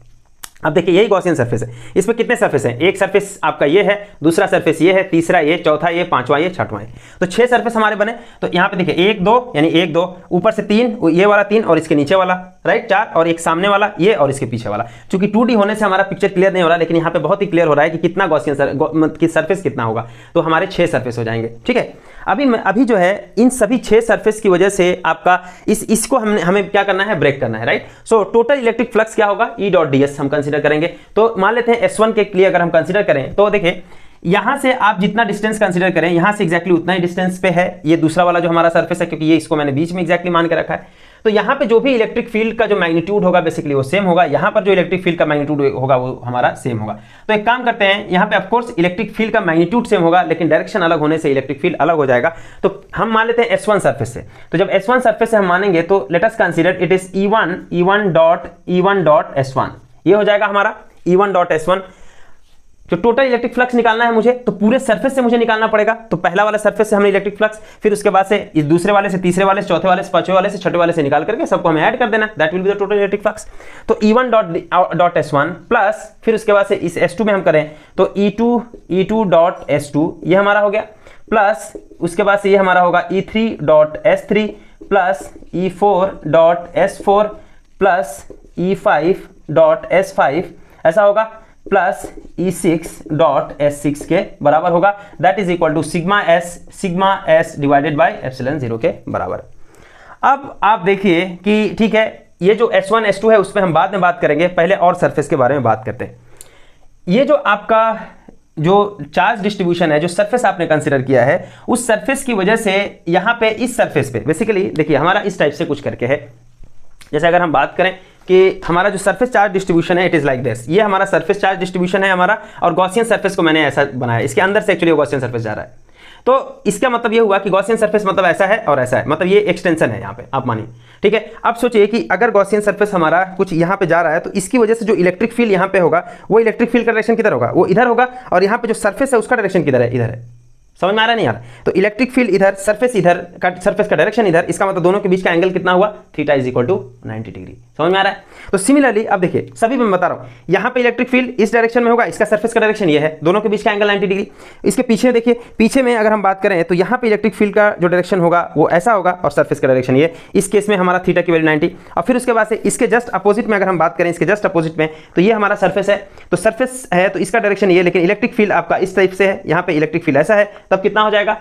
अब देखिए यही गॉसियन सरफेस है। इसमें कितने सरफेस हैं? एक सरफेस आपका ये है, दूसरा सरफेस ये है, तीसरा ये, चौथा ये, पांचवा ये, छठवां ये। तो 6 सरफेस हमारे बने। तो यहाँ पे देखिए 1 2 यानी 1 2, ऊपर से 3, ये वाला 3 और इसके नीचे वाला, राइट 4, और एक सामने वाला ये और इसके पीछे वाला। चूंकि 2D होने से हमारा पिक्चर क्लियर नहीं हो रहा, लेकिन यहाँ पे बहुत ही क्लियर हो रहा है कि कितना गॉसियन सरफेस कितना होगा। तो हमारे 6 सरफेस हो जाएंगे, ठीक है। अभी जो है इन सभी 6 सरफेस की वजह से आपका इसको हमें क्या करना है? ब्रेक करना है, right. So total electric flux क्या होगा? E.ds हम कंसीडर करेंगे। तो मान लेते हैं S1 के लिए अगर हम कंसीडर करें तो देखिए यहां से आप जितना डिस्टेंस कंसीडर करें यहां से एग्जैक्टली उतना ही डिस्टेंस पे है ये दूसरा वाला जो हमारा सरफेस है, क्योंकि ये इसको मैंने बीच में एग्जैक्टली मान के रखा है। तो यहाँ पे जो भी इलेक्ट्रिक फील्ड का जो मैग्नीट्यूड होगा बेसिकली वो सेम होगा। यहाँ पर जो इलेक्ट्रिक फील्ड का मैग्नीट्यूड होगा वो हमारा सेम होगा। तो एक काम करते हैं, यहाँ पे ऑफकोर्स इलेक्ट्रिक फील्ड का मैग्नीट्यूड सेम होगा लेकिन डायरेक्शन अलग होने से इलेक्ट्रिक फील्ड अलग हो जाएगा। तो हम मान लेते हैं S1 सरफेस से। तो जब S1 सरफेस से हम मानेंगे तो late us consider it is E1 dot S1। ये हो जाएगा हमारा E1 डॉट S1। जो टोटल इलेक्ट्रिक फ्लक्स निकालना है मुझे तो पूरे सरफेस से मुझे निकालना पड़ेगा। तो पहला वाला सरफेस से हमने इलेक्ट्रिक फ्लक्स, फिर उसके बाद से इस दूसरे वाले से, तीसरे वाले से, चौथे वाले से, पांचवें वाले से, छठे वाले से निकाल करके सबको हमें ऐड कर देना। That will be the total electric flux. तो E1 डॉट S1 प्लस फिर उसके बाद से इस S2 में हम करें तो E2 डॉट S2 ये हमारा हो गया, प्लस उसके बाद से ये हमारा होगा E3 dot S3 plus E4 dot S4 plus E5 dot S5 ऐसा होगा, प्लस E6 डॉट S6 के बराबर होगा। That is equal to sigma S divided by epsilon 0 के बराबर। अब आप देखिए कि ठीक है ये जो S1 S2 है उस पर हम बाद में बात करेंगे, पहले और सरफेस के बारे में बात करते हैं। ये जो आपका जो चार्ज डिस्ट्रीब्यूशन है, जो सरफेस आपने कंसीडर किया है, उस सरफेस की वजह से यहाँ पे इस सरफेस पे बेसिकली देखिए हमारा इस टाइप से कुछ करके है। जैसे अगर हम बात करें कि हमारा जो सरफेस चार्ज डिस्ट्रीब्यूशन है इट इज लाइक दिस, ये हमारा सरफेस चार्ज डिस्ट्रीब्यूशन है हमारा, और गॉसियन सरफेस को मैंने ऐसा बनाया, इसके अंदर से एक्चुअली गॉसियन सरफेस जा रहा है। तो इसका मतलब ये हुआ कि गॉसियन सरफेस मतलब ऐसा है और ऐसा है, मतलब ये एक्सटेंशन है यहाँ पे आप मानिए, ठीक है। अब सोचिए कि अगर गॉसियन सरफेस हमारा कुछ यहाँ पे जा रहा है तो इसकी वजह से जो इलेक्ट्रिक फील्ड यहाँ पे होगा वो इलेक्ट्रिक फील्ड का डायरेक्शन किधर होगा? वो इधर होगा, और यहाँ पे जो सरफेस है उसका डायरेक्शन किधर है? इधर है। समझ में आ रहा है नहीं यार? तो इलेक्ट्रिक फील्ड इधर, सरफेस इधर, सरफेस का डायरेक्शन इधर, इसका मतलब दोनों के बीच का एंगल कितना हुआ? Theta is equal to 90 degree. समझ में आ रहा है? तो सिमिलरली अब देखिए सभी मैं बता रहा हूँ, यहाँ पे इलेक्ट्रिक फील्ड इस डायरेक्शन में होगा, इसका सरफेस का डायरेक्शन ये है, दोनों के बीच का एंगल 90 डिग्री। इसके पीछे देखिए, पीछे में अगर हम बात करें तो यहाँ पे इलेक्ट्रिक फील्ड का जो डायरेक्शन होगा वो ऐसा होगा और सरफेस का डायरेक्शन ये, इस केस में हमारा थीटा की वैल्यू 90। और फिर उसके बाद से इसके जस्ट अपोजिट में अगर हम बात करें, इसके जस्ट अपोजिट में, तो ये हमारा सरफेस है। तो सरफेस है तो इसका डायरेक्शन ये, लेकिन इलेक्ट्रिक फील्ड आपका इस टाइप से है, यहाँ पे इलेक्ट्रिक फील्ड ऐसा है, तब कितना हो जाएगा?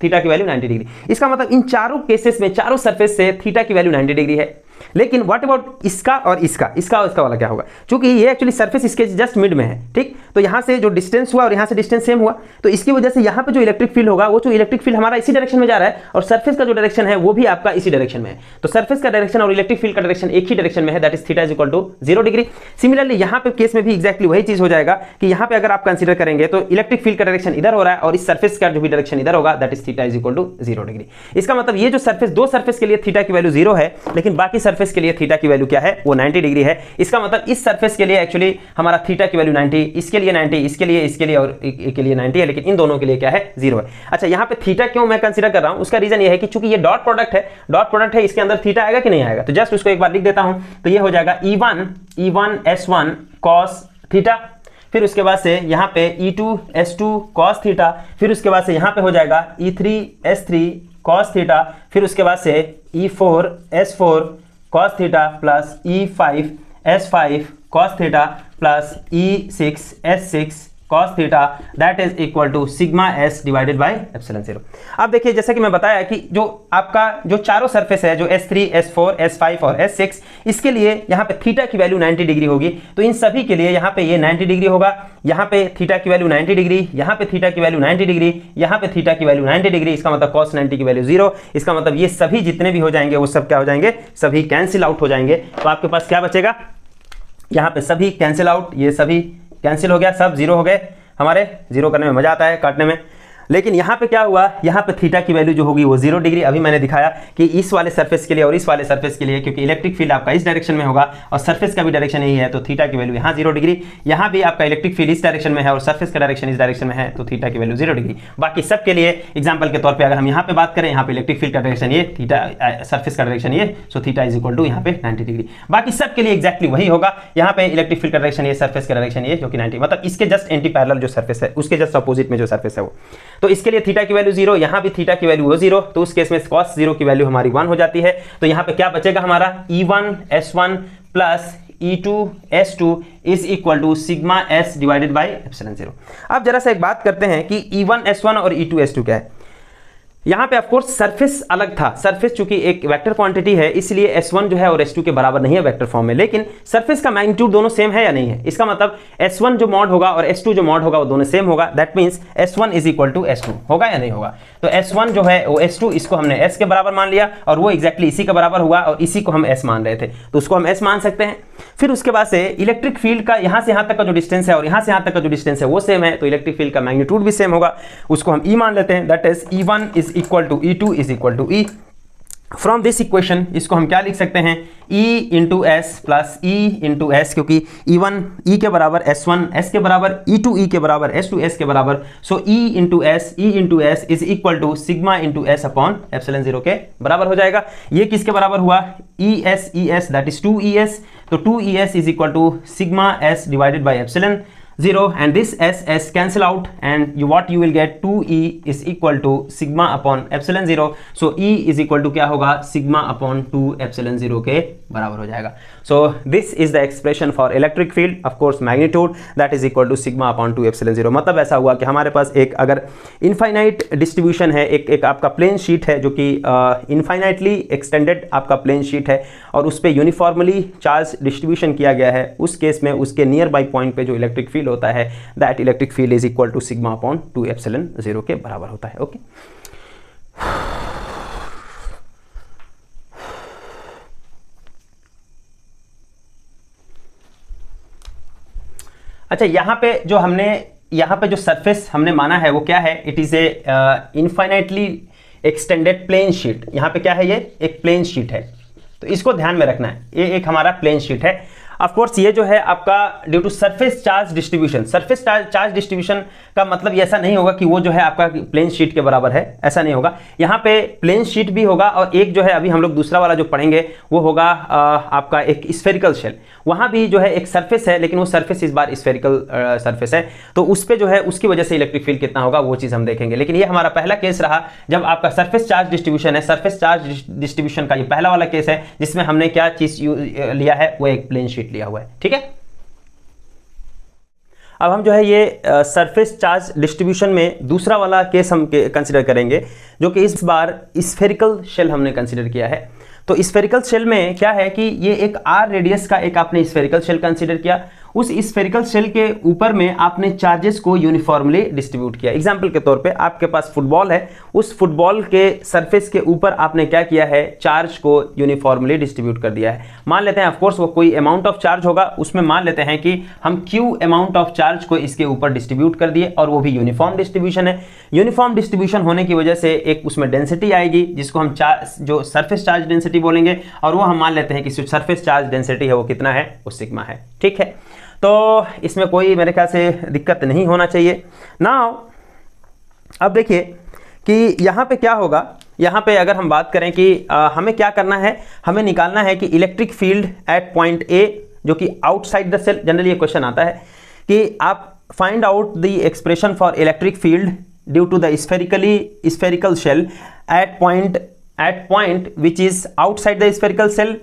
थीटा की वैल्यू 90 डिग्री। इसका मतलब इन चारों केसेस में, चारों सरफेस से थीटा की वैल्यू 90 डिग्री है। लेकिन व्हाट अबाउट इसका और इसका वाला क्या होगा? क्योंकि ये एक्चुअली सरफेस इसके जस्ट मिड में है, ठीक। तो यहाँ से जो डिस्टेंस हुआ और यहाँ से डिस्टेंस सेम हुआ, तो इसकी वजह से यहाँ पे जो इलेक्ट्रिक फील्ड होगा वो जो इलेक्ट्रिक फील्ड हमारा इसी डायरेक्शन में जा रहा है, और सरफेस का जो डायरेक्शन है वो भी आपका इसी डायरेक्शन में है। तो सरफेस का डायरेक्शन और इलेक्ट्रिक फील्ड का डायरेक्शन एक ही डायरेक्शन में है, that is theta is equal to 0 degree. Similarly यहाँ पे केस में भी एक्जैक्टली वही चीज हो जाएगा कि यहाँ पे अगर आप कंसीडर करेंगे तो इलेक्ट्रिक फील्ड का डायरेक्शन इधर हो रहा है और इस सरफेस का जो भी डायरेक्शन इधर होगा, that is theta is equal to 0 degree. इसका मतलब ये जो सरफेस, दो सरफेस के लिए थीटा की वैल्यू 0 है, लेकिन बाकी सरफेस के लिए थीटा की वैल्यू क्या है, वो 90 डिग्री है। इसका मतलब इस सरफेस के लिए एक्चुअली हमारा थीटा की वैल्यू 90, इसके लिए 90, इसके लिए और के लिए 90 है, लेकिन इन दोनों के लिए क्या है, 0 है। अच्छा, यहाँ पे थीटा क्यों मैं कंसीडर कर रहा हूँ, उसका रीजन ये है कि चूंकि ये डॉट प्रोडक्ट है, इसके अंदर थीटा आएगा कि नहीं आएगा, तो जस्ट उसको एक बार लिख देता हूँ। तो ये हो जाएगा E1 S1 cos थीटा, फिर उसके बाद से यहाँ पे E2 S2 cos थीटा, फिर उसके बाद से यहाँ पे हो जाएगा E3 S3 cos थीटा, फिर उसके बाद से E4 S4 cos theta plus E5 S5 cos theta plus E6 S6 cos theta, that is equal to sigma S divided by epsilon 0। अब देखिए, जैसा कि मैं बताया कि जो आपका जो चारों सरफेस है, जो S3 S4 S5 और S6, इसके लिए यहाँ पे थीटा की वैल्यू 90 डिग्री होगी। तो इन सभी के लिए यहाँ पे ये 90 डिग्री होगा, यहाँ पे थीटा की वैल्यू 90 डिग्री, यहाँ पे थीटा की वैल्यू 90 डिग्री, यहाँ पे थीटा की वैल्यू 90 डिग्री। इसका मतलब cos 90 की वैल्यू 0। इसका मतलब ये सभी जितने भी हो जाएंगे वो सब क्या हो जाएंगे, सभी कैंसिल आउट हो जाएंगे। तो आपके पास क्या बचेगा, यहाँ पे सभी कैंसिल आउट, ये सभी कैंसिल हो गया, सब 0 हो गए। हमारे 0 करने में मजा आता है, काटने में। लेकिन यहाँ पे क्या हुआ, यहाँ पे थीटा की वैल्यू जो होगी वो 0 डिग्री। अभी मैंने दिखाया कि इस वाले सरफेस के लिए और इस वाले सरफेस के लिए, क्योंकि इलेक्ट्रिक फील्ड आपका इस डायरेक्शन में होगा और सरफेस का भी डायरेक्शन यही है, तो थीटा की वैल्यू यहाँ 0 डिग्री। यहाँ भी आपका इलेक्ट्रिक फील्ड इस डायरेक्शन में है और सरफेस का डायरेक्शन इस डायरेक्शन में है, तो थीटा की वैल्यू 0 डिग्री। बाकी सब के लिए एग्जाम्पल के तौर पर अगर हम यहाँ पे बात करें, यहाँ पे इलेक्ट्रिक फील्ड का डायरेक्शन ये, थीटा सरफेस का डायरेक्शन ये, so theta is equal to यहाँ पे 90 डिग्री। बाकी सब के लिए एक्जैक्टली वही होगा। यहाँ पे इलेक्ट्रिक फील्ड का डायरेक्शन ये, सरफेस का डायरेक्शन ये, जो कि 90, मतलब इसके जस्ट एंटी पैरेलल जो सरफेस है उसके जस्ट अपोजिट में जो सरफेस है वो। तो इसके लिए थीटा की वैल्यू 0, यहाँ भी थीटा की वैल्यू वो 0, तो उस केस में cos 0 की वैल्यू हमारी 1 हो जाती है। तो यहाँ पे क्या बचेगा हमारा, E1 S1 plus E2 S2 is equal to sigma S divided by epsilon 0। अब जरा सा एक बात करते हैं कि E1 S1 और E2 S2 क्या है। यहाँ पे ऑफकोर्स सरफेस अलग था, सरफेस चूंकि एक वेक्टर क्वांटिटी है इसलिए S1 जो है और S2 के बराबर नहीं है वेक्टर फॉर्म में, लेकिन सरफेस का मैग्नीट्यूड दोनों सेम है या नहीं है। इसका मतलब S1 जो मॉड होगा और S2 जो मॉड होगा वो दोनों सेम होगा। That means S1 is equal to S2 होगा या नहीं होगा। तो S1 जो है वो S2, इसको हमने S के बराबर मान लिया और वो एग्जैक्टली इसी के बराबर हुआ और इसी को हम S मान रहे थे, तो उसको हम S मान सकते हैं। फिर उसके बाद से इलेक्ट्रिक फील्ड का यहाँ से यहाँ तक का जो डिस्टेंस है और यहाँ से यहाँ तक का जो डिस्टेंस है वो सेम है, तो इलेक्ट्रिक फील्ड का मैग्नीट्यूड भी सेम होगा, उसको हम E मान लेते हैं। That is E1 is equal to E2 is equal to E। From this equation इसको हम क्या लिख सकते हैं, E into S plus E into S, क्योंकि E1 E के बराबर S1 S के बराबर, E2 E के बराबर S2 S के बराबर, सो E into S is equal to sigma into S upon epsilon 0 के बराबर हो जाएगा। ये किसके बराबर हुआ, ES दैट इज 2ES, तो 2ES is equal to sigma S divided by epsilon 0 and this S cancel out and what you will get 2E is equal to sigma upon epsilon 0, so E is equal to क्या होगा, sigma upon 2 epsilon 0 के बराबर हो जाएगा। So this is the expression for electric field, of course magnitude that is equal to sigma upon 2 epsilon 0। मतलब ऐसा हुआ कि हमारे पास एक अगर इनफाइनाइट डिस्ट्रीब्यूशन है, एक आपका प्लेन शीट है जो कि इनफाइनाइटली एक्सटेंडेड आपका प्लेन शीट है और उस पर यूनिफॉर्मली चार्ज डिस्ट्रीब्यूशन किया गया है, उस केस में उसके नियर बाई पॉइंट पे जो इलेक्ट्रिक फील्ड होता है that electric field is equal to sigma upon 2 epsilon 0 के बराबर होता है। ओके, अच्छा यहाँ पे जो सरफेस हमने माना है वो क्या है, it is a infinitely extended plane sheet. यहाँ पे क्या है, ये एक प्लेन शीट है, तो इसको ध्यान में रखना है, ये एक हमारा प्लेन शीट है। ऑफ कोर्स ये जो है आपका due to surface charge distribution, surface charge distribution का मतलब ये ऐसा नहीं होगा कि वो जो है आपका प्लेन शीट के बराबर है, ऐसा नहीं होगा। यहाँ पे प्लेन शीट भी होगा और एक जो है अभी हम लोग दूसरा वाला जो पढ़ेंगे वो होगा आपका एक स्फेरिकल शेल। वहाँ भी जो है एक सरफेस है, लेकिन वो सरफेस इस बार स्फेरिकल सरफेस है, तो उस पर जो है उसकी वजह से इलेक्ट्रिक फील्ड कितना होगा वो चीज़ हम देखेंगे। लेकिन ये हमारा पहला केस रहा जब आपका सरफेस चार्ज डिस्ट्रीब्यूशन है, सरफेस चार्ज डिस्ट्रीब्यूशन का ये पहला वाला केस है जिसमें हमने क्या चीज़ लिया है, वो एक प्लेन शीट लिया हुआ है। ठीक है, अब हम जो है ये सरफेस चार्ज डिस्ट्रीब्यूशन में दूसरा वाला केस हम कंसिडर करेंगे, जो कि इस बार स्फेरिकल शेल हमने कंसिडर किया है। तो स्फेरिकल शेल में क्या है कि ये एक आर रेडियस का एक आपने स्फेरिकल शेल कंसिडर किया, उस स्फेरिकल शेल के ऊपर में आपने चार्जेस को यूनिफॉर्मली डिस्ट्रीब्यूट किया। एग्जांपल के तौर पे आपके पास फुटबॉल है, उस फुटबॉल के सरफेस के ऊपर आपने क्या किया है, चार्ज को यूनिफॉर्मली डिस्ट्रीब्यूट कर दिया है। मान लेते हैं ऑफ कोर्स वो कोई अमाउंट ऑफ चार्ज होगा, उसमें मान लेते हैं कि हम क्यू अमाउंट ऑफ चार्ज को इसके ऊपर डिस्ट्रीब्यूट कर दिए और वो भी यूनिफॉर्म डिस्ट्रीब्यूशन है। यूनिफॉर्म डिस्ट्रीब्यूशन होने की वजह से एक उसमें डेंसिटी आएगी जिसको हम जो सरफेस चार्ज डेंसिटी बोलेंगे, और वो हम मान लेते हैं कि सरफेस चार्ज डेंसिटी है वो कितना है, वो सिग्मा है। ठीक है, तो इसमें कोई मेरे ख्याल से दिक्कत नहीं होना चाहिए। नाउ अब देखिए कि यहाँ पे क्या होगा, यहाँ पे अगर हम बात करें कि हमें क्या करना है, हमें निकालना है कि electric field at point A जो कि आउटसाइड द सेल। जनरली ये क्वेश्चन आता है कि आप find out the expression for electric field due to the spherical shell at point which is outside the spherical cell,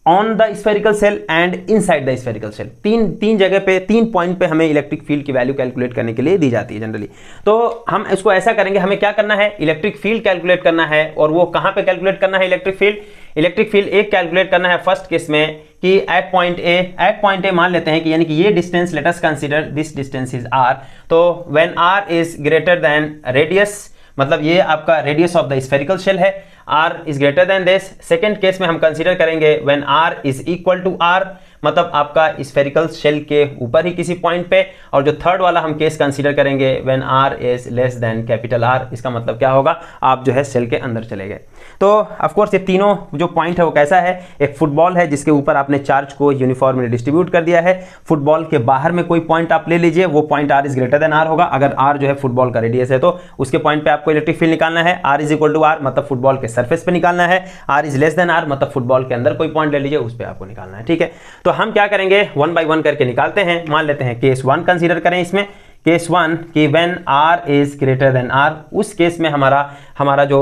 on the spherical cell and inside the spherical cell. तीन जगह पे, 3 पॉइंट पे हमें इलेक्ट्रिक फील्ड की वैल्यू कैलकुलेट करने के लिए दी जाती है जनरली। तो हम इसको ऐसा करेंगे, हमें क्या करना है, इलेक्ट्रिक फील्ड कैलकुलेट करना है। और वो कहां पे कैलकुलेट करना है इलेक्ट्रिक फील्ड एक कैलकुलेट करना है फर्स्ट केस में कि एट पॉइंट ए मान लेते हैं कि यानी कि ये distance, let us consider this distance is R. तो when are is greater than radius, मतलब ये आपका radius of the spherical shell है, are is greater than this. Second case में हम कंसीडर करेंगे when are is equal to are, मतलब आपका स्फेरिकल शेल के ऊपर ही किसी पॉइंट पे। और जो थर्ड वाला हम केस कंसीडर करेंगे when are is less than capital R, इसका मतलब क्या होगा, आप जो है शेल के अंदर चले गए। तो ऑफ कोर्स ये तीनों जो पॉइंट है वो कैसा है, एक फुटबॉल है जिसके ऊपर आपने चार्ज को यूनिफॉर्मली डिस्ट्रीब्यूट कर दिया है। फुटबॉल के बाहर में कोई पॉइंट आप ले लीजिए, वो point r is greater than r होगा। अगर आर जो है फुटबॉल का रेडियस है तो उसके पॉइंट पे आपको इलेक्ट्रिक फील्ड निकालना है। Are is equal to are मतलब फुटबॉल के सरफेस पे निकालना है। Are is less than r मतलब फुटबॉल के अंदर कोई पॉइंट ले लीजिए, उस पर आपको निकालना है। ठीक है, तो हम क्या करेंगे, 1 बाय 1 करके निकालते हैं। मान लेते हैं केस 1 कंसीडर करें इसमें, केस 1 कि when are is greater than r, उस केस में हमारा जो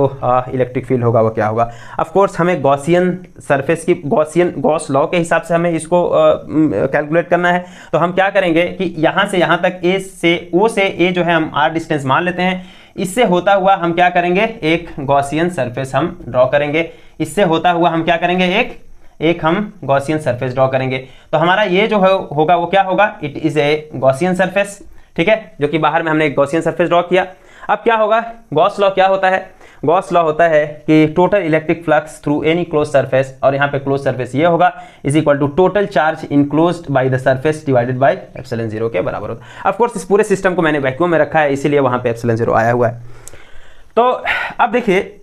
इलेक्ट्रिक फील्ड होगा वो क्या होगा। ऑफ कोर्स हमें गॉसियन सरफेस की गॉस लॉ के हिसाब से हमें इसको कैलकुलेट करना है। तो हम क्या करेंगे कि यहाँ से यहाँ तक ओ से ए जो है हम आर डिस्टेंस मान लेते हैं। इससे होता हुआ हम क्या करेंगे, एक गॉसियन सरफेस हम ड्रॉ करेंगे। इससे होता हुआ हम क्या करेंगे, एक हम गॉसियन सरफेस ड्रॉ करेंगे। तो हमारा ये जो होगा वो क्या होगा, it is A Gaussian surface. ठीक है, जो कि बाहर में हमने एक गॉसियन सरफेस ड्रॉ किया। अब क्या होगा, गॉस लॉ क्या होता है, गॉस लॉ होता है कि total electric flux through any close surface, और यहाँ पे क्लोज सरफेस ये होगा, is equal to total charge enclosed by the surface divided by epsilon 0 के बराबर होता है। ऑफ कोर्स इस पूरे सिस्टम को मैंने वैक्यूम में रखा है, इसीलिए वहाँ पे एप्सिलॉन 0 आया हुआ है। तो अब देखिए,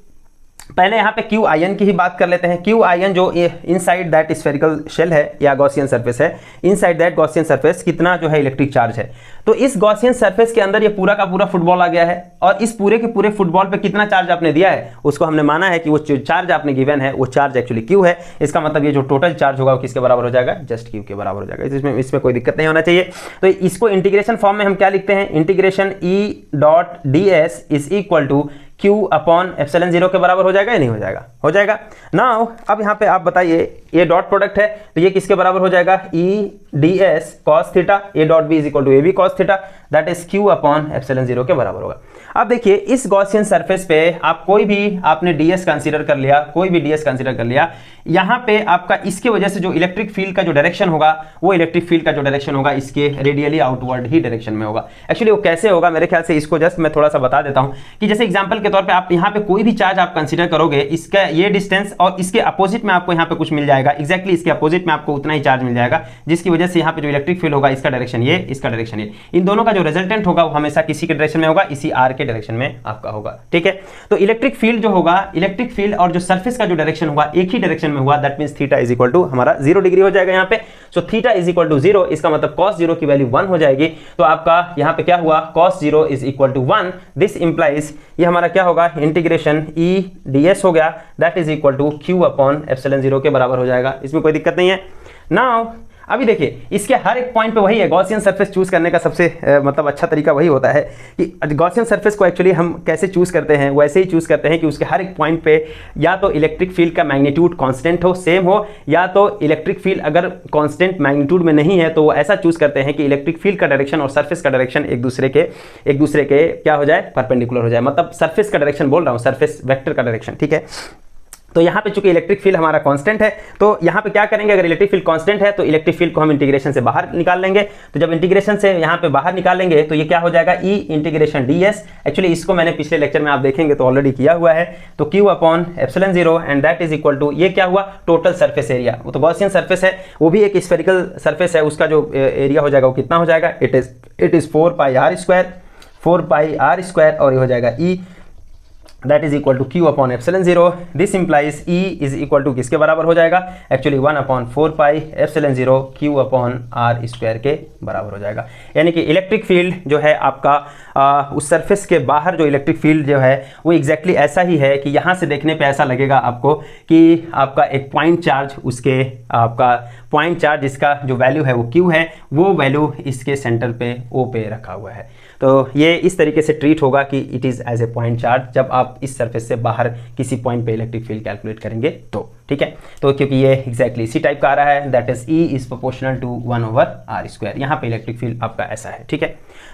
पहले यहाँ पे क्यू आई एन की ही बात कर लेते हैं। क्यू आई एन जो इनसाइड दैट स्फेरिकल शेल है या गॉसियन सरफेस है, इनसाइड दैट गॉसियन सरफेस कितना जो है इलेक्ट्रिक चार्ज है। तो इस गॉसियन सरफेस के अंदर ये पूरा का पूरा फुटबॉल आ गया है, और इस पूरे के पूरे फुटबॉल पे कितना चार्ज आपने दिया है उसको हमने माना है कि वो चार्ज आपने गिवन है वो चार्ज एक्चुअली क्यू है। इसका मतलब ये जो टोटल चार्ज होगा वो किसके बराबर हो जाएगा, जस्ट क्यू के बराबर हो जाएगा। इसमें कोई दिक्कत नहीं होना चाहिए। तो इसको इंटीग्रेशन फॉर्म में हम क्या लिखते हैं, integration E dot D S is equal to Q upon epsilon 0 के बराबर हो जाएगा या नहीं हो जाएगा, हो जाएगा। नाउ अब यहाँ पे आप बताइए, ये डॉट प्रोडक्ट है तो ये किसके बराबर हो जाएगा, E D S cos theta, A dot B is equal to A B cos theta, that is Q upon epsilon 0 के बराबर होगा। अब देखिए, इस गॉसियन सरफेस पे आप कोई भी आपने ds कंसीडर कर लिया, कोई भी ds कंसीडर कर लिया, यहाँ पे आपका इसके वजह से जो इलेक्ट्रिक फील्ड का जो डायरेक्शन होगा, वो इलेक्ट्रिक फील्ड का जो डायरेक्शन होगा इसके रेडियली आउटवर्ड ही डायरेक्शन में होगा। एक्चुअली वो कैसे होगा, मेरे ख्याल से इसको जस्ट मैं थोड़ा सा बता देता हूँ कि जैसे एग्जांपल के तौर पे आप यहाँ पे कोई भी चार्ज आप कंसीडर करोगे, इसका ये डिस्टेंस और इसके अपोजिट में आपको यहाँ पे कुछ मिल जाएगा, एक्जैक्टली इसके अपोजिट में आपको उतना ही चार्ज मिल जाएगा, जिसकी वजह से यहाँ पे जो इलेक्ट्रिक फील्ड होगा इसका डायरेक्शन ये, इसका डायरेक्शन ये, इन दोनों का जो रिजल्टेंट होगा वो हमेशा किसी के डायरेक्शन में होगा, इसी आर के डायरेक्शन में आपका होगा। ठीक है, तो इलेक्ट्रिक फील्ड जो होगा, इलेक्ट्रिक फील्ड और जो सरफेस का जो डायरेक्शन होगा एक ही डायरेक्शन में हुआ, that means theta is equal to हमारा 0 डिग्री हो जाएगा यहाँ पे। So theta is equal to 0, इसका मतलब cos 0 की वैल्यू 1 हो जाएगी। तो आपका यहाँ पे क्या हुआ, cos 0 is equal to 1, this implies ये हमारा क्या होगा, इंटीग्रेशन ई ds हो गया, that is equal to Q upon epsilon 0 के बराबर हो जाएगा। इसमें कोई दिक्कत नहीं है। नाउ अभी देखिए, इसके हर एक पॉइंट पे वही है, गॉसियन सरफेस चूज करने का सबसे मतलब अच्छा तरीका वही होता है कि गॉसियन सरफेस को एक्चुअली हम कैसे चूज करते हैं, वैसे ही चूज करते हैं कि उसके हर एक पॉइंट पे या तो इलेक्ट्रिक फील्ड का मैग्नीट्यूड कांस्टेंट हो, सेम हो, या तो इलेक्ट्रिक फील्ड अगर कांस्टेंट मैग्नीट्यूड में नहीं है तो वो ऐसा चूज करते हैं कि इलेक्ट्रिक फील्ड का डायरेक्शन और सरफेस का डायरेक्शन एक दूसरे के क्या हो जाए, परपेंडिकुलर हो जाए। मतलब सरफेस का डायरेक्शन बोल रहा हूँ, सरफेस वेक्टर का डायरेक्शन। ठीक है, तो यहाँ पे चूंकि इलेक्ट्रिक फील्ड हमारा कांस्टेंट है, तो यहाँ पे क्या करेंगे, अगर इलेक्ट्रिक फील्ड कांस्टेंट है तो इलेक्ट्रिक फील्ड को हम इंटीग्रेशन से बाहर निकाल लेंगे। तो जब इंटीग्रेशन से यहाँ पे बाहर निकालेंगे तो ये क्या हो जाएगा, ई इंटीग्रेशन ds। एक्चुअली इसको मैंने पिछले लेक्चर में आप देखेंगे तो ऑलरेडी किया हुआ है। तो q upon epsilon 0 and that is equal to, ये क्या हुआ, टोटल सरफेस एरिया। वो तो गॉसियन सरफेस है, वो भी एक स्फेरिकल सरफेस है, उसका जो एरिया हो जाएगा वो कितना हो जाएगा, इट इज 4πr², और ये हो जाएगा E that is equal to q upon epsilon 0। This implies e is equal to किसके बराबर हो जाएगा, actually 1/4π epsilon 0 q upon r² के बराबर हो जाएगा। यानी कि इलेक्ट्रिक फील्ड जो है आपका उस सरफेस के बाहर जो इलेक्ट्रिक फील्ड जो है वो एग्जैक्टली ऐसा ही है कि यहाँ से देखने पे ऐसा लगेगा आपको कि आपका एक पॉइंट चार्ज, उसके आपका पॉइंट चार्ज इसका जो वैल्यू है वो q है, वो वैल्यू इसके सेंटर पे O पे रखा हुआ है। तो ये इस तरीके से ट्रीट होगा कि it is as a point charge जब आप इस सरफेस से बाहर किसी पॉइंट पे इलेक्ट्रिक फील्ड कैलकुलेट करेंगे तो, ठीक है। तो क्योंकि ये एग्जैक्टली इसी टाइप का आ रहा है, that is E is proportional to 1/r²। यहाँ पे इलेक्ट्रिक फील्ड आपका ऐसा है, ठीक है।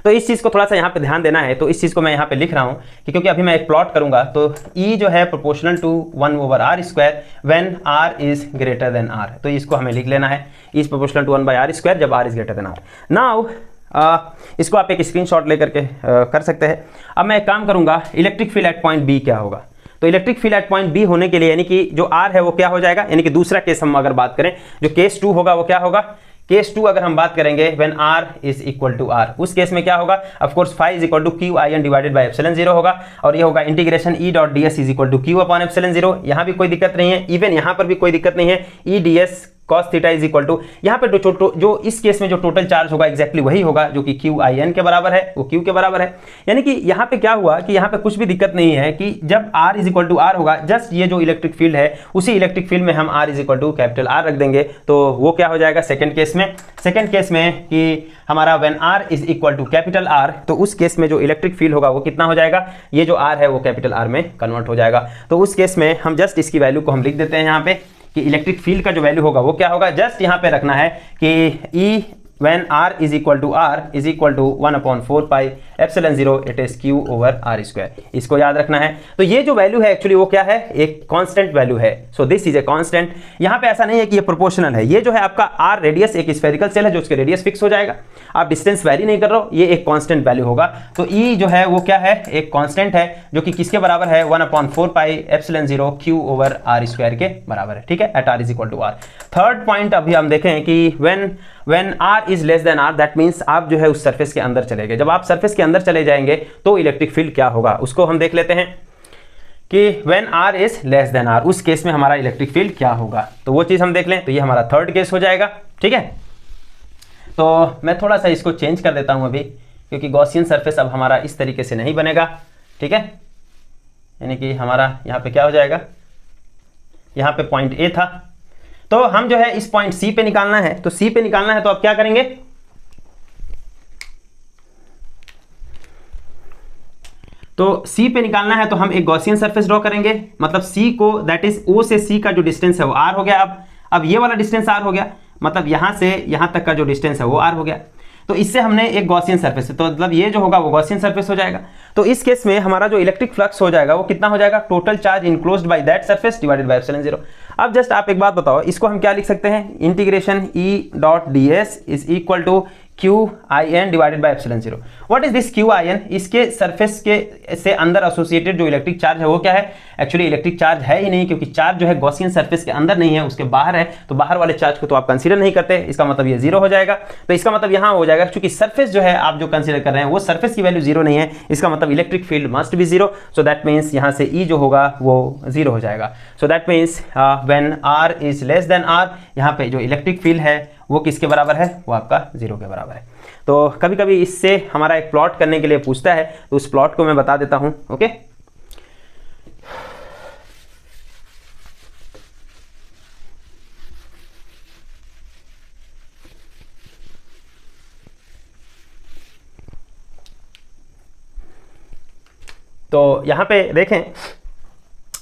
तो इस चीज़ को थोड़ा सा यहाँ पे ध्यान देना है। तो इस चीज़ को मैं यहाँ पे लिख रहा हूँ कि क्योंकि अभी मैं एक प्लॉट करूँगा तो E जो है proportional to 1/r² when r is greater than r। तो इसको हमें लिख लेना है, E is proportional to 1/r² जब r is greater than r। Now इसको आप एक स्क्रीनशॉट लेकर के कर सकते हैं। अब मैं एक काम करूंगा, electric field at point B क्या होगा। तो electric field at point B होने के लिए यानी कि जो r है वो क्या हो जाएगा, यानी कि दूसरा केस हम अगर बात करें, जो केस 2 होगा वो क्या होगा, केस 2 अगर हम बात करेंगे when r is equal to r, उस केस में क्या होगा, of course phi is equal to q in divided by epsilon 0 होगा, और ये होगा integration e dot ds is equal to q upon epsilon 0। यहाँ भी कोई दिक्कत नहीं है, इवन यहाँ पर भी कोई दिक्कत नहीं है, e ds cos theta is equal to, यहाँ पे जो इस केस में जो टोटल चार्ज होगा एग्जैक्टली वही होगा जो कि q in के बराबर है, वो q के बराबर है। यानी कि यहाँ पे क्या हुआ कि यहाँ पे कुछ भी दिक्कत नहीं है कि जब r is equal to r होगा, जस्ट ये जो इलेक्ट्रिक फील्ड है उसी इलेक्ट्रिक फील्ड में हम r is equal to capital R रख देंगे। तो वो क्या हो जाएगा सेकंड केस में कि हमारा when r is equal to capital R, तो उस केस में जो इलेक्ट्रिक फील्ड होगा वो कितना हो जाएगा, ये जो r है वो कैपिटल R में कन्वर्ट हो जाएगा। तो उस केस में हम जस्ट इसकी वैल्यू को हम लिख देते हैं यहाँ पे कि इलेक्ट्रिक फील्ड का जो वैल्यू होगा वो क्या होगा, जस्ट यहाँ पे रखना है कि E when r is equal to 1/4π epsilon 0 it is q over r²। इसको याद रखना है। तो ये जो वैल्यू है एक्चुअली वो क्या है, एक कांस्टेंट वैल्यू है। सो दिस इज ए कांस्टेंट। यहाँ पे ऐसा नहीं है कि ये प्रोपोर्शनल है, ये जो है आपका r रेडियस एक स्फेरिकल सेल है जो उसके रेडियस फिक्स हो जाएगा, आप डिस्टेंस वेरी नहीं कर रहे हो, ये एक कांस्टेंट वैल्यू होगा। तो E जो है वो क्या है, एक कांस्टेंट है जो कि किसके बराबर है, 1/4π एप्सिलॉन 0 q ओवर r² के बराबर है, ठीक है, at r is equal to r। Third point अभी हम देखें कि when r is less than r, that means आप जो है उस सरफेस के अंदर चले गए। जब आप सरफेस के अंदर चले जाएंगे तो इलेक्ट्रिक फील्ड क्या होगा, उसको हम देख लेते हैं कि when r is less than r, उस केस में हमारा इलेक्ट्रिक फील्ड क्या होगा। तो वो चीज हम देख लें। तो ये हमारा थर्ड केस हो जाएगा, ठीक है। तो मैं थोड़ा सा इसको चेंज कर देता हूं अभी, क्योंकि गॉसियन सरफेस अब हमारा इस तरीके से नहीं बनेगा, ठीक है। यानी कि हमारा यहाँ पे क्या हो जाएगा, यहाँ पे पॉइंट A था, तो हम जो है इस पॉइंट C पे निकालना है। तो C पे निकालना है तो आप क्या करेंगे, तो C पे निकालना है तो हम एक गॉसियन सरफेस ड्रॉ करेंगे। मतलब C को, दैट इज O से C का जो डिस्टेंस है वो R हो गया। अब ये वाला डिस्टेंस R हो गया, मतलब यहां से यहां तक का जो डिस्टेंस है वो R हो गया। तो इससे हमने एक गॉसियन सरफेस है, तो मतलब ये जो होगा वो गॉसियन सरफेस हो जाएगा। तो इस केस में हमारा जो इलेक्ट्रिक फ्लक्स हो जाएगा वो कितना हो जाएगा, total charge enclosed by that surface divided by epsilon 0। अब जस्ट आप एक बात बताओ, इसको हम क्या लिख सकते हैं, integration E dot ds is equal to QIn divided by epsilon 0। What is this QIn, इसके सरफेस के से अंदर एसोसिएटेड जो इलेक्ट्रिक चार्ज है वो क्या है, एक्चुअली इलेक्ट्रिक चार्ज है ही नहीं, क्योंकि चार्ज जो है गॉसियन सरफेस के अंदर नहीं है, उसके बाहर है। तो बाहर वाले चार्ज को तो आप कंसीडर नहीं करते, इसका मतलब ये 0 हो जाएगा। तो इसका मतलब यहाँ हो जाएगा, क्योंकि सरफेस जो है आप जो कंसीडर कर रहे हैं वो सरफेस की वैल्यू 0 नहीं है, इसका मतलब electric field must be 0। So that means यहाँ से E जो होगा वो 0 हो जाएगा। So that means when r is less than r, यहाँ पे जो इलेक्ट्रिक फील्ड है वो किसके बराबर है, वो आपका 0 के बराबर है। तो कभी कभी इससे हमारा एक प्लॉट करने के लिए पूछता है, तो उस प्लॉट को मैं बता देता हूं, ओके। तो यहां पे देखें,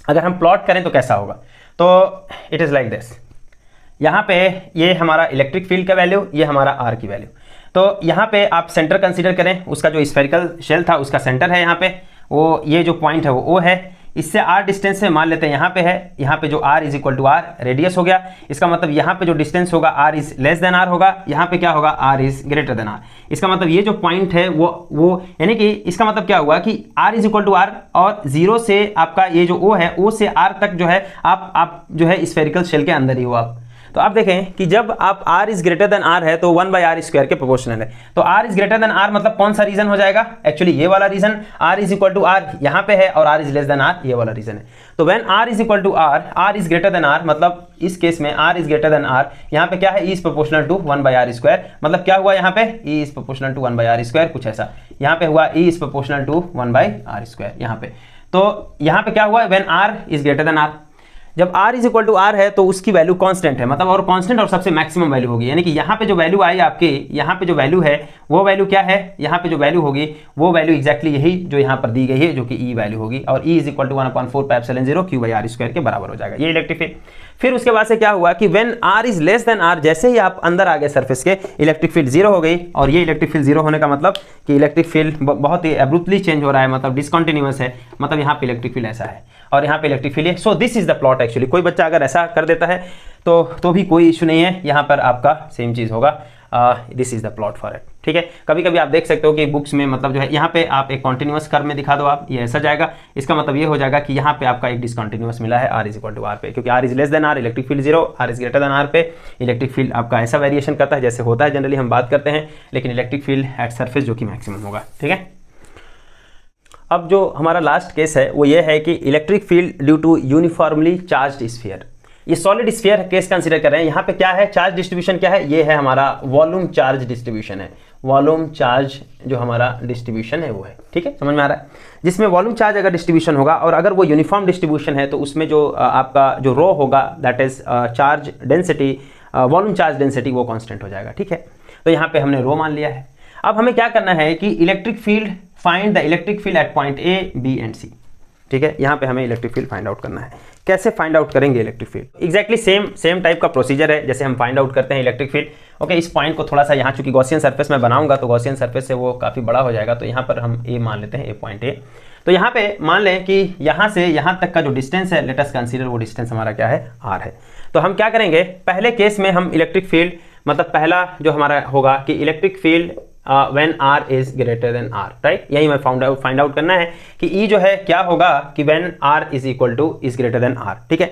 अगर हम प्लॉट करें तो कैसा होगा। तो इट इज लाइक दिस, यहाँ पे ये हमारा इलेक्ट्रिक फील्ड का वैल्यू, ये हमारा R की वैल्यू। तो यहाँ पे आप सेंटर कंसीडर करें, उसका जो स्फेरिकल शेल था उसका सेंटर है यहाँ पे, वो ये जो पॉइंट है वो O है, इससे r डिस्टेंस में मान लेते हैं यहाँ पे है, यहाँ पे जो r is equal to r radius हो गया। इसका मतलब यहाँ पे जो डिस्टेंस होगा r is less than r होगा, यहाँ पे क्या होगा r is greater than r। इसका मतलब ये जो पॉइंट है वो यानी कि इसका मतलब क्या हुआ कि r is equal to r और 0 से आपका ये जो o है, o से r तक जो है आप जो है स्फेरिकल शेल के अंदर ही हो आप। तो आप देखें कि जब आप r is greater than r है तो 1/r स्क्वायर के प्रोपोर्शनल है। तो r is greater than r मतलब कौन सा रीजन हो जाएगा? एक्चुअली ये वाला region, r is equal to r यहाँ पे है और r is less than r ये वाला रीजन है। तो when r is equal to r is greater than r मतलब इस केस में r is greater than r, यहाँ पे क्या है, e is proportional to 1/r square. मतलब क्या हुआ यहाँ पे, e is proportional to 1/r square, कुछ ऐसा यहाँ पे हुआ e is proportional to 1/r square यहाँ पे। तो यहाँ पे क्या हुआ, when r is greater than r, जब r is equal to r है तो उसकी वैल्यू कांस्टेंट है, मतलब और कांस्टेंट और सबसे मैक्सिमम वैल्यू होगी। यानी कि यहाँ पे जो वैल्यू आई आपके, यहाँ पे जो वैल्यू है वो वैल्यू क्या है, यहाँ पे जो वैल्यू होगी वो वैल्यू एग्जैक्टली यही जो यहाँ पर दी गई है, जो कि e वैल्यू होगी और e is equal to 1/4 pi epsilon 0 q/r square के बराबर हो जाएगा ये इलेक्ट्रिक फील्ड। फिर उसके बाद से क्या हुआ कि when r is less than r, जैसे ही आप अंदर आ गए सरफेस के, इलेक्ट्रिक फील्ड 0 हो गई। और ये इलेक्ट्रिक फील्ड 0 होने का मतलब कि इलेक्ट्रिक फील्ड बहुत ही एब्रुप्टली चेंज हो रहा है, मतलब डिसकंटिन्यूअस है, मतलब यहाँ पे इलेक्ट्रिक फील्ड ऐसा है और यहाँ पे इलेक्ट्रिक फील्ड है। सो this is the plot actually. कोई बच्चा अगर ऐसा कर देता है तो भी कोई इशू नहीं है, यहाँ पर आपका सेम चीज़ होगा। This is the plot for it, ठीक है। कभी कभी आप देख सकते हो कि बुक्स में मतलब जो है यहाँ पे आप एक कॉन्टिन्यूअस कर्व में दिखा दो आप, ये ऐसा जाएगा, इसका मतलब ये हो जाएगा कि यहाँ पे आपका एक डिसकंटिन्यूअस मिला है r is equal to r पे, क्योंकि r is less than r electric field 0, r is greater than r पे इलेक्ट्रिक फील्ड आपका ऐसा वेरिएशन करता है जैसे होता है जनरली हम बात करते हैं, लेकिन इलेक्ट्रिक फील्ड एट सरफेस जो कि मैक्सिमम होगा, ठीक है। अब जो हमारा लास्ट केस है वो ये है कि electric field due to uniformly charged sphere. ये सॉलिड स्फीयर केस कंसीडर कर रहे हैं। यहाँ पे क्या है, चार्ज डिस्ट्रीब्यूशन क्या है, ये है हमारा वॉल्यूम चार्ज डिस्ट्रीब्यूशन है, वॉल्यूम चार्ज जो हमारा डिस्ट्रीब्यूशन है वो है, ठीक है, समझ में आ रहा है। जिसमें वॉल्यूम चार्ज अगर डिस्ट्रीब्यूशन होगा और अगर वो यूनिफॉर्म डिस्ट्रीब्यूशन है तो उसमें जो आपका जो रो होगा that is charge density, volume charge density वो कांस्टेंट हो जाएगा, ठीक है। तो यहाँ पे हमने रो मान लिया है। अब हमें क्या करना है कि electric field, find the electric field at point A B and C, ठीक है। यहाँ पे हमें इलेक्ट्रिक फील्ड फाइंड आउट करना है। कैसे फाइंड आउट करेंगे electric field? Exactly same type का प्रोसीजर है जैसे हम फाइंड आउट करते हैं इलेक्ट्रिक फील्ड। ओके, इस पॉइंट को थोड़ा सा यहाँ चूंकि गॉसियन सरफेस में बनाऊंगा तो गॉसियन सरफेस से वो काफ़ी बड़ा हो जाएगा, तो यहाँ पर हम ए मान लेते हैं, ए पॉइंट ए। तो यहाँ पे मान लें कि यहाँ से यहाँ तक का जो डिस्टेंस है, लेट अस कंसीडर वो डिस्टेंस हमारा क्या है, r है। तो हम क्या करेंगे, पहले केस में हम इलेक्ट्रिक फील्ड, मतलब पहला जो हमारा होगा कि electric field when r is greater than r, right. यही मैं फाइंड आउट करना है कि E जो है क्या होगा कि when r is equal two is greater than r, ठीक है।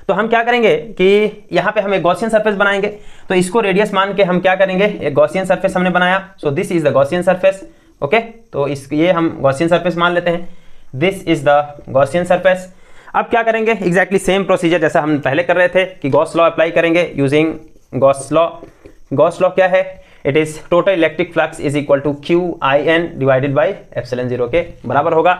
तो हम क्या करेंगे कि यहाँ पे हम एक गॉसियन सरफेस बनाएंगे, तो इसको रेडियस मान के हम क्या करेंगे, एक गॉसियन सरफेस हमने बनाया, सो this is the Gaussian surface, okay. तो ये हम गॉसियन सरफेस मान लेते हैं, this is the Gaussian surface. अब क्या करेंगे, एग्जैक्टली सेम प्रोसीजर जैसा हम पहले कर रहे थे कि गॉस लॉ अप्लाई करेंगे using Gauss law. Gauss law क्या है, it is total electric flux is equal to QIN divided by epsilon 0 के बराबर होगा।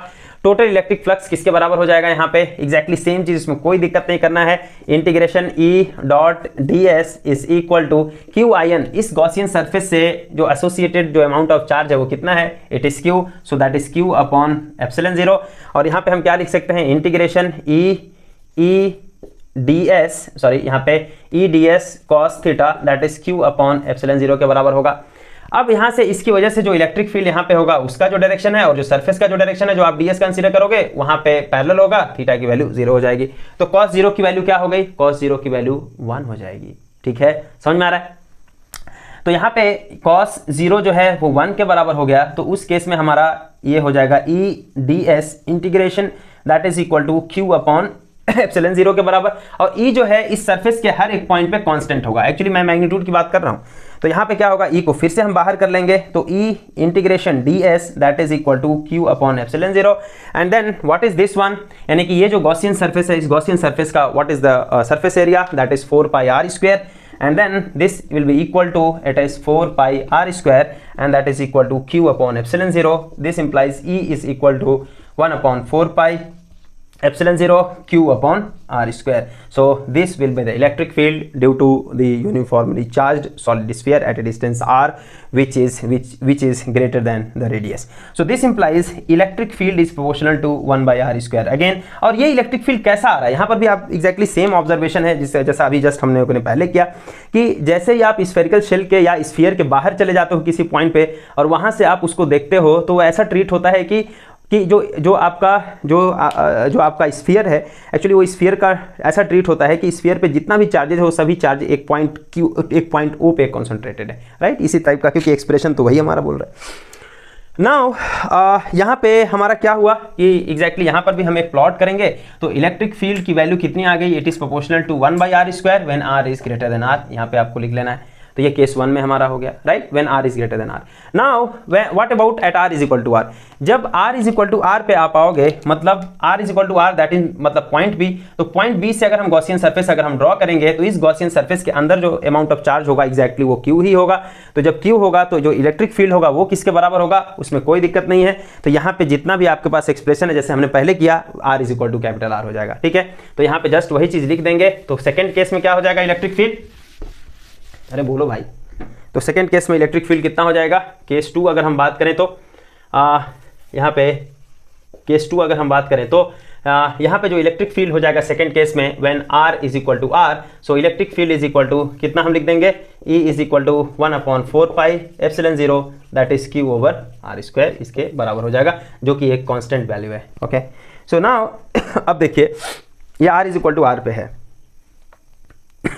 टोटल इलेक्ट्रिक फ्लक्स किसके बराबर हो जाएगा, यहाँ पे एग्जैक्टली सेम चीज, इसमें कोई दिक्कत नहीं करना है। Integration E.ds is equal to QIN, इस गॉसियन सरफेस से जो एसोसिएटेड जो अमाउंट ऑफ चार्ज है वो कितना है, it is Q, so that is Q upon epsilon 0। और यहाँ पे हम क्या लिख सकते हैं, इंटीग्रेशन यहाँ पे EDS cos theta that is Q upon epsilon 0 के बराबर होगा। अब यहाँ से इसकी वजह से जो इलेक्ट्रिक फील्ड यहाँ पे होगा उसका जो डायरेक्शन है और जो सरफेस का जो डायरेक्शन है जो आप ds कंसीडर करोगे वहां पे पैरेलल होगा, थीटा की वैल्यू 0 हो जाएगी। तो cos 0 की वैल्यू क्या हो गई, cos 0 की वैल्यू 1 हो जाएगी, ठीक है, समझ में आ रहा है। तो यहाँ पे cos 0 जो है वो 1 के बराबर हो गया, तो उस केस में हमारा ये हो जाएगा EDS integration that is equal to Q upon epsilon 0 के बराबर। और E जो है इस सरफेस के हर एक पॉइंट पे कांस्टेंट होगा, एक्चुअली मैं मैग्नीट्यूड की बात कर रहा हूँ। तो यहाँ पे क्या होगा, E को फिर से हम बाहर कर लेंगे, तो E integration ds that is equal to Q upon epsilon 0 and then what is this one, यानी कि ये जो गॉसियन सरफेस है, इस गॉसियन सरफेस का what is the surface area, that is 4 pi r square and then this will be equal to, it is 4 pi r square and that is equal to Q upon epsilon 0. This implies E is equal to 1 upon 4 pi epsilon 0 Q upon r square. So this will be the electric field due to the uniformly charged solid sphere at a distance r which is greater than the radius. So this implies electric field is proportional to 1 by r square again. और ये इलेक्ट्रिक फील्ड कैसा आ रहा है, यहाँ पर भी आप एग्जैक्टली सेम ऑब्जर्वेशन है जिससे जैसा अभी जस्ट हमने पहले किया कि जैसे ही आप स्फेरिकल शेल के या स्फीयर के बाहर चले जाते हो किसी पॉइंट पे और वहां से आप उसको देखते हो तो ऐसा ट्रीट होता है कि कि जो आपका स्फीयर है, एक्चुअली वो स्फीयर का ऐसा ट्रीट होता है कि स्फीयर पे जितना भी चार्जेज है वो सभी चार्ज एक पॉइंट ओ पे कॉन्सेंट्रेटेड है, राइट, इसी टाइप का, क्योंकि एक्सप्रेशन तो वही हमारा बोल रहा है। नाउ यहाँ पे हमारा क्या हुआ कि एग्जैक्टली यहाँ पर भी हम एक प्लॉट करेंगे, तो इलेक्ट्रिक फील्ड की वैल्यू कितनी आ गई, it is proportional to 1/r² when r is greater than r, यहाँ पे आपको लिख लेना है। तो ये केस 1 में हमारा हो गया, right, when r is greater than r। Now what about at r is equal to r, जब r is equal to r पे आप आओगे, मतलब r is equal to r that is मतलब पॉइंट b, तो पॉइंट b से अगर हम गॉसियन सरफेस अगर हम ड्रॉ करेंगे तो इस गॉसियन सरफेस के अंदर जो अमाउंट ऑफ चार्ज होगा एग्जैक्टली वो q ही होगा। तो जब q होगा तो जो इलेक्ट्रिक फील्ड होगा वो किसके बराबर होगा, उसमें कोई दिक्कत नहीं है। तो यहाँ पे जितना भी आपके पास एक्सप्रेशन है जैसे हमने पहले किया, r is equal to capital R हो जाएगा, ठीक है। तो यहाँ पे जस्ट वही चीज लिख देंगे। तो सेकेंड केस में क्या हो जाएगा इलेक्ट्रिक फील्ड, अरे बोलो भाई, तो सेकेंड केस में इलेक्ट्रिक फील्ड कितना हो जाएगा, केस 2 अगर हम बात करें तो यहाँ पे केस 2 अगर हम बात करें तो यहाँ पे जो इलेक्ट्रिक फील्ड हो जाएगा सेकेंड केस में when r is equal to r, so electric field is equal to कितना हम लिख देंगे, E is equal to 1/4πε0 that is q/r², इसके बराबर हो जाएगा, जो कि एक कांस्टेंट वैल्यू है। ओके, सो नाउ अब देखिए ये r is equal to r पे है।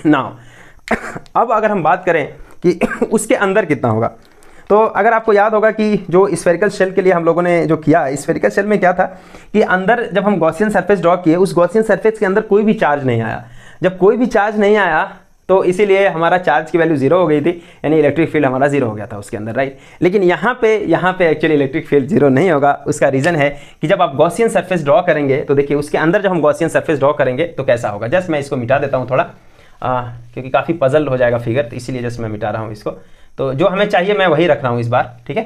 नाउ अब अगर हम बात करें कि उसके अंदर कितना होगा, तो अगर आपको याद होगा कि जो स्फेरिकल शेल के लिए हम लोगों ने जो किया, स्फेरिकल शेल में क्या था कि अंदर जब हम गॉसियन सरफेस ड्रॉ किए, उस गॉसियन सरफेस के अंदर कोई भी चार्ज नहीं आया। जब कोई भी चार्ज नहीं आया तो इसीलिए हमारा चार्ज की वैल्यू 0 हो गई थी, यानी इलेक्ट्रिक फील्ड हमारा 0 हो गया था उसके अंदर, राइट। लेकिन यहाँ पे एक्चुअली इलेक्ट्रिक फील्ड 0 नहीं होगा। उसका रीज़न है कि जब आप गॉसियन सरफेस ड्रॉ करेंगे तो देखिए उसके अंदर जब हम गॉसियन सरफेस ड्रॉ करेंगे तो कैसा होगा, जस्ट मैं इसको मिटा देता हूँ थोड़ा, क्योंकि काफ़ी पजल हो जाएगा फिगर, तो इसीलिए जस्ट मैं मिटा रहा हूँ इसको। तो जो हमें चाहिए मैं वही रख रहा हूँ इस बार, ठीक है।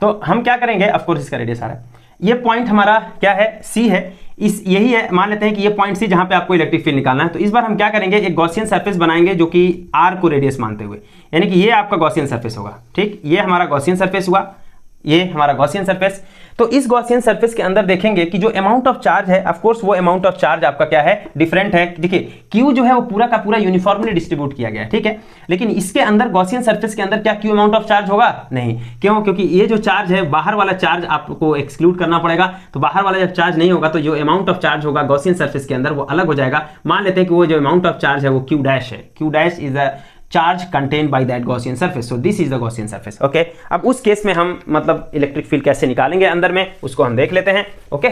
तो हम क्या करेंगे, ऑफ कोर्स इसका रेडियस आ रहा है, ये पॉइंट हमारा क्या है, सी है, इस यही है, मान लेते हैं कि ये पॉइंट सी जहां पे आपको इलेक्ट्रिक फील्ड निकालना है। तो इस बार हम क्या करेंगे, एक गॉसियन सरफेस बनाएंगे जो कि आर को रेडियस मानते हुए, यानी कि ये आपका गॉसियन सरफेस होगा, ठीक, ये हमारा गॉसियन सरफेस हुआ, ये हमारा गॉसियन सरफेस। तो इस गॉसियन सरफेस के अंदर देखेंगे कि जो अमाउंट ऑफ चार्ज है, ऑफ कोर्स वो अमाउंट ऑफ चार्ज आपका क्या है, डिफरेंट है। देखिए Q जो है वो पूरा का पूरा यूनिफॉर्मली डिस्ट्रीब्यूट किया गया है, ठीक है। लेकिन इसके अंदर गॉसियन सरफेस के अंदर क्या Q अमाउंट ऑफ चार्ज होगा, नहीं। क्यों, क्योंकि ये जो चार्ज है बाहर वाला चार्ज आपको एक्सक्लूड करना पड़ेगा। तो बाहर वाला जब चार्ज नहीं होगा तो जो अमाउंट ऑफ चार्ज होगा गॉसियन सरफेस के अंदर वो अलग हो जाएगा। मान लेते हैं कि वो जो अमाउंट ऑफ चार्ज है वो Q डैश है, Q dash is a charge contain by that Gaussian surface, so this is the Gaussian surface. Okay, अब उस केस में हम मतलब इलेक्ट्रिक फील्ड कैसे निकालेंगे अंदर में, उसको हम देख लेते हैं। ओके,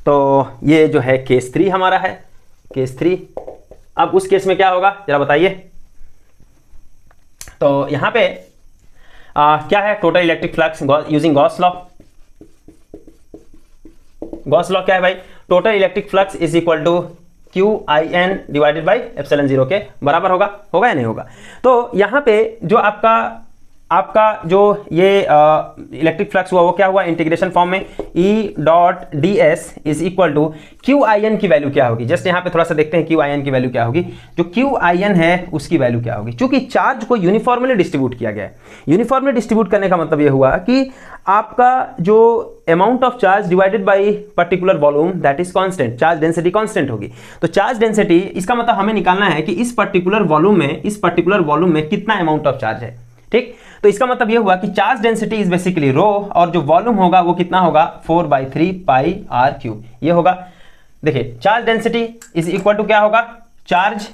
तो ये जो है केस 3 हमारा है, केस 3। अब उस केस में क्या होगा जरा बताइए। तो यहां पे क्या है, total electric flux using Gauss law. Gauss law क्या है भाई, total electric flux is equal to QIN divided by ε0 के बराबर होगा या नहीं होगा। तो यहाँ पे जो आपका जो ये इलेक्ट्रिक फ्लक्स हुआ वो क्या हुआ, इंटीग्रेशन फॉर्म में E.ds is equal to QIN की वैल्यू क्या होगी। जस्ट यहाँ पे थोड़ा सा देखते हैं QIN की वैल्यू क्या होगी। जो QIN है उसकी वैल्यू क्या होगी, क्योंकि चार्ज को यूनिफॉर्मली डिस्ट्रीब्यूट किया गया है। यूनिफॉर्मली डिस्ट्रीब्यूट करने का मतलब ये हुआ कि आपका जो amount of charge divided by particular volume that is constant, charge density constant होगी। तो चार्ज डेंसिटी, इसका मतलब हमें निकालना है कि इस पर्टिकुलर वॉल्यूम में कितना अमाउंट ऑफ चार्ज है, ठीक। तो इसका मतलब ये हुआ कि चार्ज डेंसिटी इज बेसिकली रो, और जो वॉल्यूम होगा वो कितना होगा 4/3πr3 ये होगा। देखिए charge density is equal to क्या होगा, चार्ज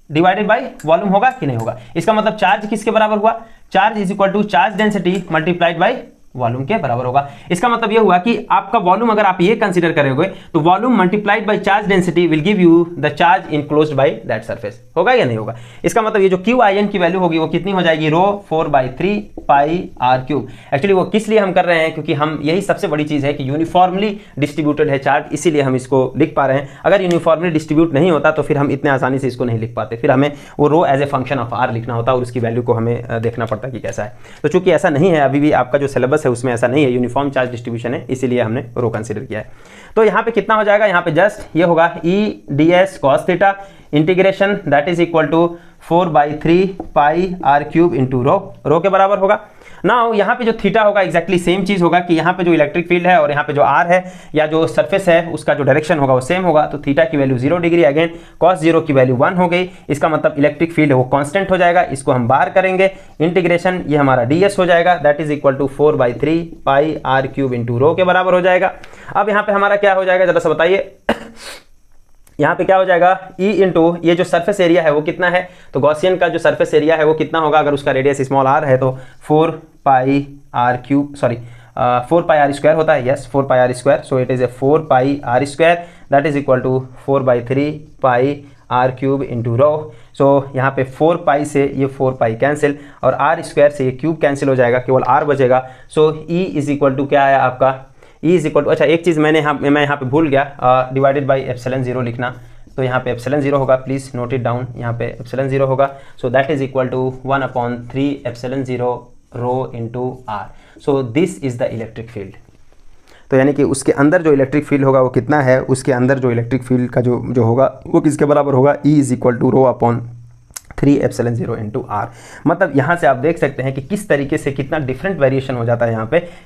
डिवाइडेड बाय वॉल्यूम होगा कि नहीं होगा। इसका मतलब चार्ज किसके बराबर हुआ, charge is equal to charge density multiplied by volume के बराबर होगा। इसका मतलब यह हुआ कि आपका वॉल्यूम अगर आप ये कंसीडर करोगे तो volume multiplied by charge density will give you the charge enclosed by that surface, होगा या नहीं होगा। इसका मतलब ये जो QIN की वैल्यू होगी वो कितनी हो जाएगी, रो 4/3πr3। एक्चुअली वो किस लिए हम कर रहे हैं, क्योंकि हम यही सबसे बड़ी चीज है कि यूनिफॉर्मली डिस्ट्रीब्यूटेड है चार्ज, इसीलिए हम इसको लिख पा रहे हैं। अगर यूनिफॉर्मली डिस्ट्रीब्यूट नहीं होता तो फिर हम इतने आसानी से इसको नहीं लिख पाते, फिर हमें वो rho as a function of r लिखना होता और उसकी वैल्यू को हमें देखना पड़ता कि कैसा है। तो चूंकि ऐसा नहीं है, अभी भी आपका जो सिलेबस है उसमें ऐसा नहीं है, यूनिफॉर्म चार्ज डिस्ट्रीब्यूशन है, इसीलिए हमने रो कंसीडर किया है। तो यहाँ पे कितना हो जाएगा, यहाँ पे जस्ट ये होगा E ds cos theta integration that is equal to 4/3 pi R cube into rho के बराबर होगा। नाउ यहाँ पे जो थीटा होगा एग्जैक्टली सेम चीज होगा कि यहाँ पे जो इलेक्ट्रिक फील्ड है और यहाँ पे जो आर है या जो सरफेस है उसका जो डायरेक्शन होगा वो सेम होगा। तो थीटा की वैल्यू 0 डिग्री, अगेन cos 0 की वैल्यू 1 हो गई। इसका मतलब इलेक्ट्रिक फील्ड है वो कांस्टेंट हो जाएगा। इसको हम बाहर करेंगे, इंटीग्रेशन ये हमारा ds हो जाएगा that is equal to 4/3 pi R cube into rho के बराबर हो जाएगा। अब यहाँ पे हमारा क्या हो जाएगा जरा सा बताइए। यहाँ पे क्या हो जाएगा E इंटू ये जो सरफेस एरिया है वो कितना है, तो गॉसियन का जो सरफेस एरिया है वो कितना होगा, अगर उसका रेडियस स्मॉल r है तो 4 pi R cube, sorry 4 pi R square होता है, yes 4 pi R square. So it is a 4 pi R square that is equal to 4/3 pi R cube into rho. So यहाँ पे 4 पाई से ये 4 पाई कैंसिल और आर स्क्वायर से ये क्यूब कैंसिल हो जाएगा, केवल r बचेगा। So E is equal to क्या आया आपका, E इज इक्वल टू, अच्छा एक चीज़ मैं यहाँ पे भूल गया, डिवाइडेड बाई एप्सिलॉन 0 लिखना। तो यहाँ पे एप्सिलॉन 0 होगा, प्लीज़ नोट इट डाउन, यहाँ पे एप्सिलॉन 0 होगा। So that is equal to 1/3 epsilon 0 rho into R. So this is the electric field. तो यानी कि उसके अंदर जो इलेक्ट्रिक फील्ड होगा वो कितना है, उसके अंदर जो इलेक्ट्रिक फील्ड का जो होगा वो किसके बराबर होगा, E इज इक्वल टू रो/3 एप्सिलॉन 0 इंटू आर। मतलब यहाँ से आप देख सकते हैं कि किस तरीके से कितना डिफरेंट वेरिएशन हो जाता है।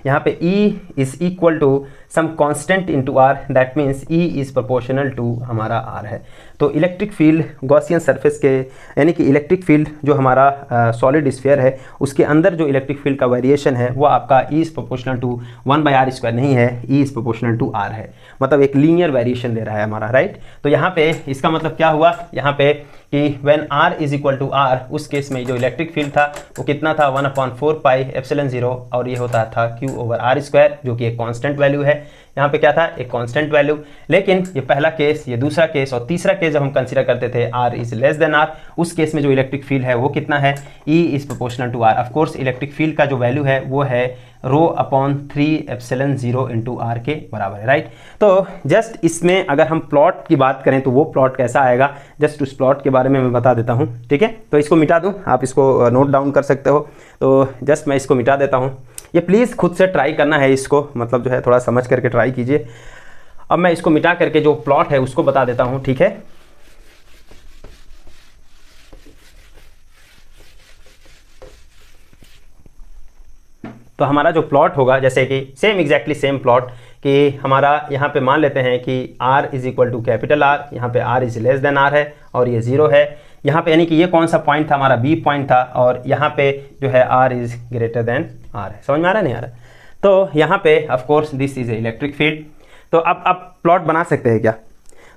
यहाँ पे E is equal to some constant into r, that means E is proportional to हमारा r है। तो इलेक्ट्रिक फील्ड गॉसियन सरफेस के, यानी कि इलेक्ट्रिक फील्ड जो हमारा सॉलिड स्फीयर है उसके अंदर जो इलेक्ट्रिक फील्ड का वेरिएशन है वो आपका E is proportional to 1/r² नहीं है, E is proportional to r है। मतलब एक लीनियर वेरिएशन दे रहा है हमारा, राइट। तो यहाँ पे इसका मतलब क्या हुआ, यहाँ पे कि when r is equal to r, उस केस में जो इलेक्ट्रिक फील्ड था वो कितना था 1/4 पाई एप्सिलॉन 0 और ये होता था Q/r², जो कि एक कांस्टेंट वैल्यू है। यहाँ पे क्या था, एक कांस्टेंट वैल्यू। लेकिन ये पहला केस, ये दूसरा केस और तीसरा केस जब हम कंसीडर करते थे r is less than r, उस केस में जो इलेक्ट्रिक फील्ड है वो कितना है, E is proportional to r। Of course electric field का जो वैल्यू है वो है रो/3 एप्सिलॉन 0 इंटू r के बराबर है, राइट। तो जस्ट इसमें अगर हम प्लॉट की बात करें तो वो प्लॉट कैसा आएगा, जस्ट उस प्लॉट के बारे में मैं बता देता हूँ, ठीक है। तो इसको मिटा दूँ, आप इसको नोट डाउन कर सकते हो। तो जस्ट मैं इसको मिटा देता हूँ। ये प्लीज़ खुद से ट्राई करना है इसको, मतलब जो है थोड़ा समझ करके ट्राई कीजिए। अब मैं इसको मिटा करके जो प्लॉट है उसको बता देता हूँ, ठीक है। तो हमारा जो प्लॉट होगा, जैसे कि सेम एग्जैक्टली सेम प्लॉट कि हमारा यहाँ पे मान लेते हैं कि r is equal to capital R, यहाँ पे r is less than r है और ये 0 है। यहाँ पे यानी कि ये कौन सा पॉइंट था, हमारा B पॉइंट था, और यहाँ पे जो है r is greater than r है। समझ में आ रहा है, नहीं आ रहा? तो यहाँ पे of course this is electric field. तो अब आप प्लॉट बना सकते हैं क्या,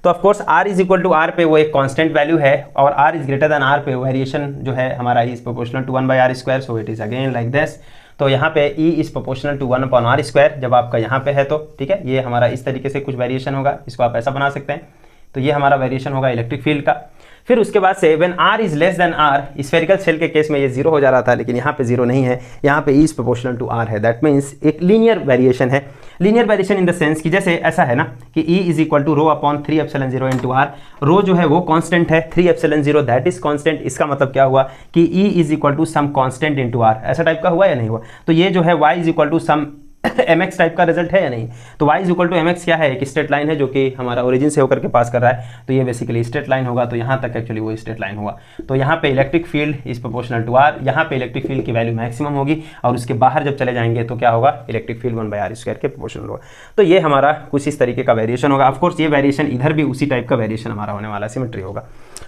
तो of course r is equal to r पे वो एक कांस्टेंट वैल्यू है और r is greater than r पे वेरिएशन जो है हमारा E is proportional to 1/r², so it is again like this. तो यहाँ पे E is proportional to 1/r² जब आपका यहाँ पे है तो ठीक है, ये हमारा इस तरीके से कुछ वेरिएशन होगा, इसको आप ऐसा बना सकते हैं। तो ये हमारा वेरिएशन होगा इलेक्ट्रिक फील्ड का। फिर उसके बाद से when r is less than r, spherical shell के केस में ये 0 हो जा रहा था, लेकिन यहाँ पे 0 नहीं है, यहाँ पे E is proportional to r है। दैट मीन्स एक लीनियर वेरिएशन है। Linear variation in the sense कि जैसे ऐसा है ना कि E इज इक्वल टू रो/3 एप्सिलॉन 0 इंटू r। रो जो है वो कांस्टेंट है, 3 एप्सिलॉन 0 दैट इज कांस्टेंट। इसका मतलब क्या हुआ कि E is equal to some constant into r। ऐसा टाइप का हुआ या नहीं हुआ? तो ये जो है y is equal to some mx type का रिजल्ट है या नहीं? तो y is equal to mx क्या है, एक स्ट्रेट लाइन है जो कि हमारा ओरिजिन से होकर के पास कर रहा है। तो ये बेसिकली स्ट्रेट लाइन होगा, तो यहाँ तक एक्चुअली वो स्ट्रेट लाइन हुआ। तो यहाँ पे electric field is proportional to r, यहाँ पे इलेक्ट्रिक फील्ड की वैल्यू मैक्सिमम होगी और उसके बाहर जब चले जाएंगे तो क्या होगा, इलेक्ट्रिक फील्ड 1/r² के प्रोपोर्शनल होगा। तो ये हमारा कुछ इस तरीके का वेरिएशन होगा। ऑफकोर्स ये वेरिएशन इधर भी उसी टाइप का वेरिएशन हमारा होने वाला, सिमेट्री होगा।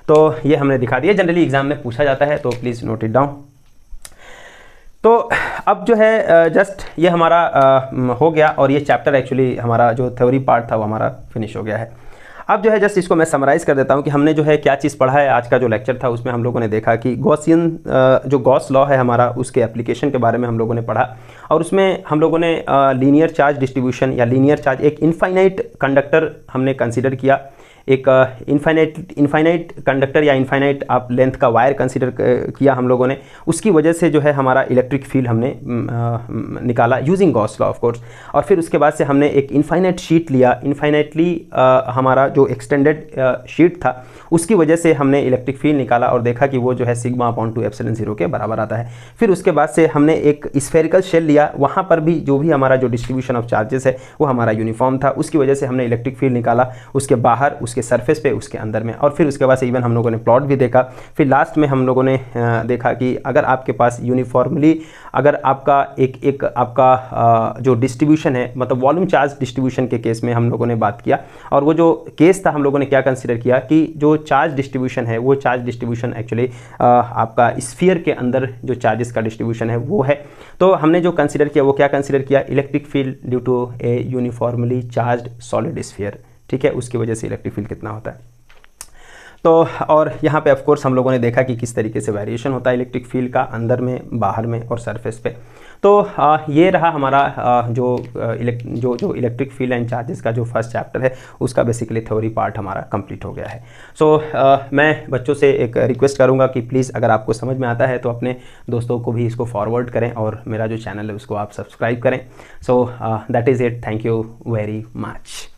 तो ये हमने दिखा दिया, जनरली एग्जाम में पूछा जाता है, तो प्लीज़ नोट इट डाउन। तो अब जो है जस्ट ये हमारा हो गया और ये चैप्टर एक्चुअली हमारा जो थ्योरी पार्ट था वो हमारा फिनिश हो गया है। अब जो है जस्ट इसको मैं समराइज़ कर देता हूँ कि हमने जो है क्या चीज़ पढ़ा है। आज का जो लेक्चर था उसमें हम लोगों ने देखा कि गॉसियन जो गॉस लॉ है हमारा, उसके एप्लीकेशन के बारे में हम लोगों ने पढ़ा और उसमें हम लोगों ने लीनियर चार्ज डिस्ट्रीब्यूशन या लीनियर चार्ज, एक इनफाइनाइट कंडक्टर हमने कंसिडर किया, एक इनफाइनाइट कंडक्टर या इनफाइनाइट आप लेंथ का वायर कंसीडर किया हम लोगों ने। उसकी वजह से जो है हमारा इलेक्ट्रिक फील्ड हमने निकाला using Gauss law of course. और फिर उसके बाद से हमने एक इनफाइनाइट शीट लिया, इनफाइनाइटली हमारा जो एक्सटेंडेड शीट था उसकी वजह से हमने इलेक्ट्रिक फील्ड निकाला और देखा कि वो जो है सिग्मा/2 एप्सिलॉन 0 के बराबर आता है। फिर उसके बाद से हमने एक स्फेरिकल शेल लिया, वहाँ पर भी जो भी हमारा जो डिस्ट्रीब्यूशन ऑफ चार्जेस है वो हमारा यूनिफॉर्म था, उसकी वजह से हमने इलेक्ट्रिक फील्ड निकाला। उसके बाहर उसके सरफेस पे, उसके अंदर में, और फिर उसके बाद इवन हम लोगों ने प्लॉट भी देखा। फिर लास्ट में हम लोगों ने देखा कि अगर आपके पास यूनिफॉर्मली अगर आपका एक आपका जो डिस्ट्रीब्यूशन है, मतलब वॉल्यूम चार्ज डिस्ट्रीब्यूशन के केस में हम लोगों ने बात किया, और वो जो केस था हम लोगों ने क्या कंसिडर किया कि जो चार्ज डिस्ट्रीब्यूशन है वो चार्ज डिस्ट्रीब्यूशन एक्चुअली आपका स्फीयर के अंदर जो चार्जेस का डिस्ट्रीब्यूशन है वो है। तो हमने जो कंसिडर किया वो क्या कंसिडर किया, electric field due to a uniformly charged solid sphere, ठीक है, उसकी वजह से इलेक्ट्रिक फील्ड कितना होता है। तो और यहाँ पे ऑफ कोर्स हम लोगों ने देखा कि किस तरीके से वेरिएशन होता है इलेक्ट्रिक फील्ड का अंदर में, बाहर में और सरफेस पे। तो ये रहा हमारा जो इलेक्ट्रिक फील्ड एंड चार्जेस का जो फर्स्ट चैप्टर है, उसका बेसिकली थ्योरी पार्ट हमारा कंप्लीट हो गया है। सो मैं बच्चों से एक रिक्वेस्ट करूँगा कि प्लीज़ अगर आपको समझ में आता है तो अपने दोस्तों को भी इसको फॉरवर्ड करें और मेरा जो चैनल है उसको आप सब्सक्राइब करें। So that is it, thank you very much.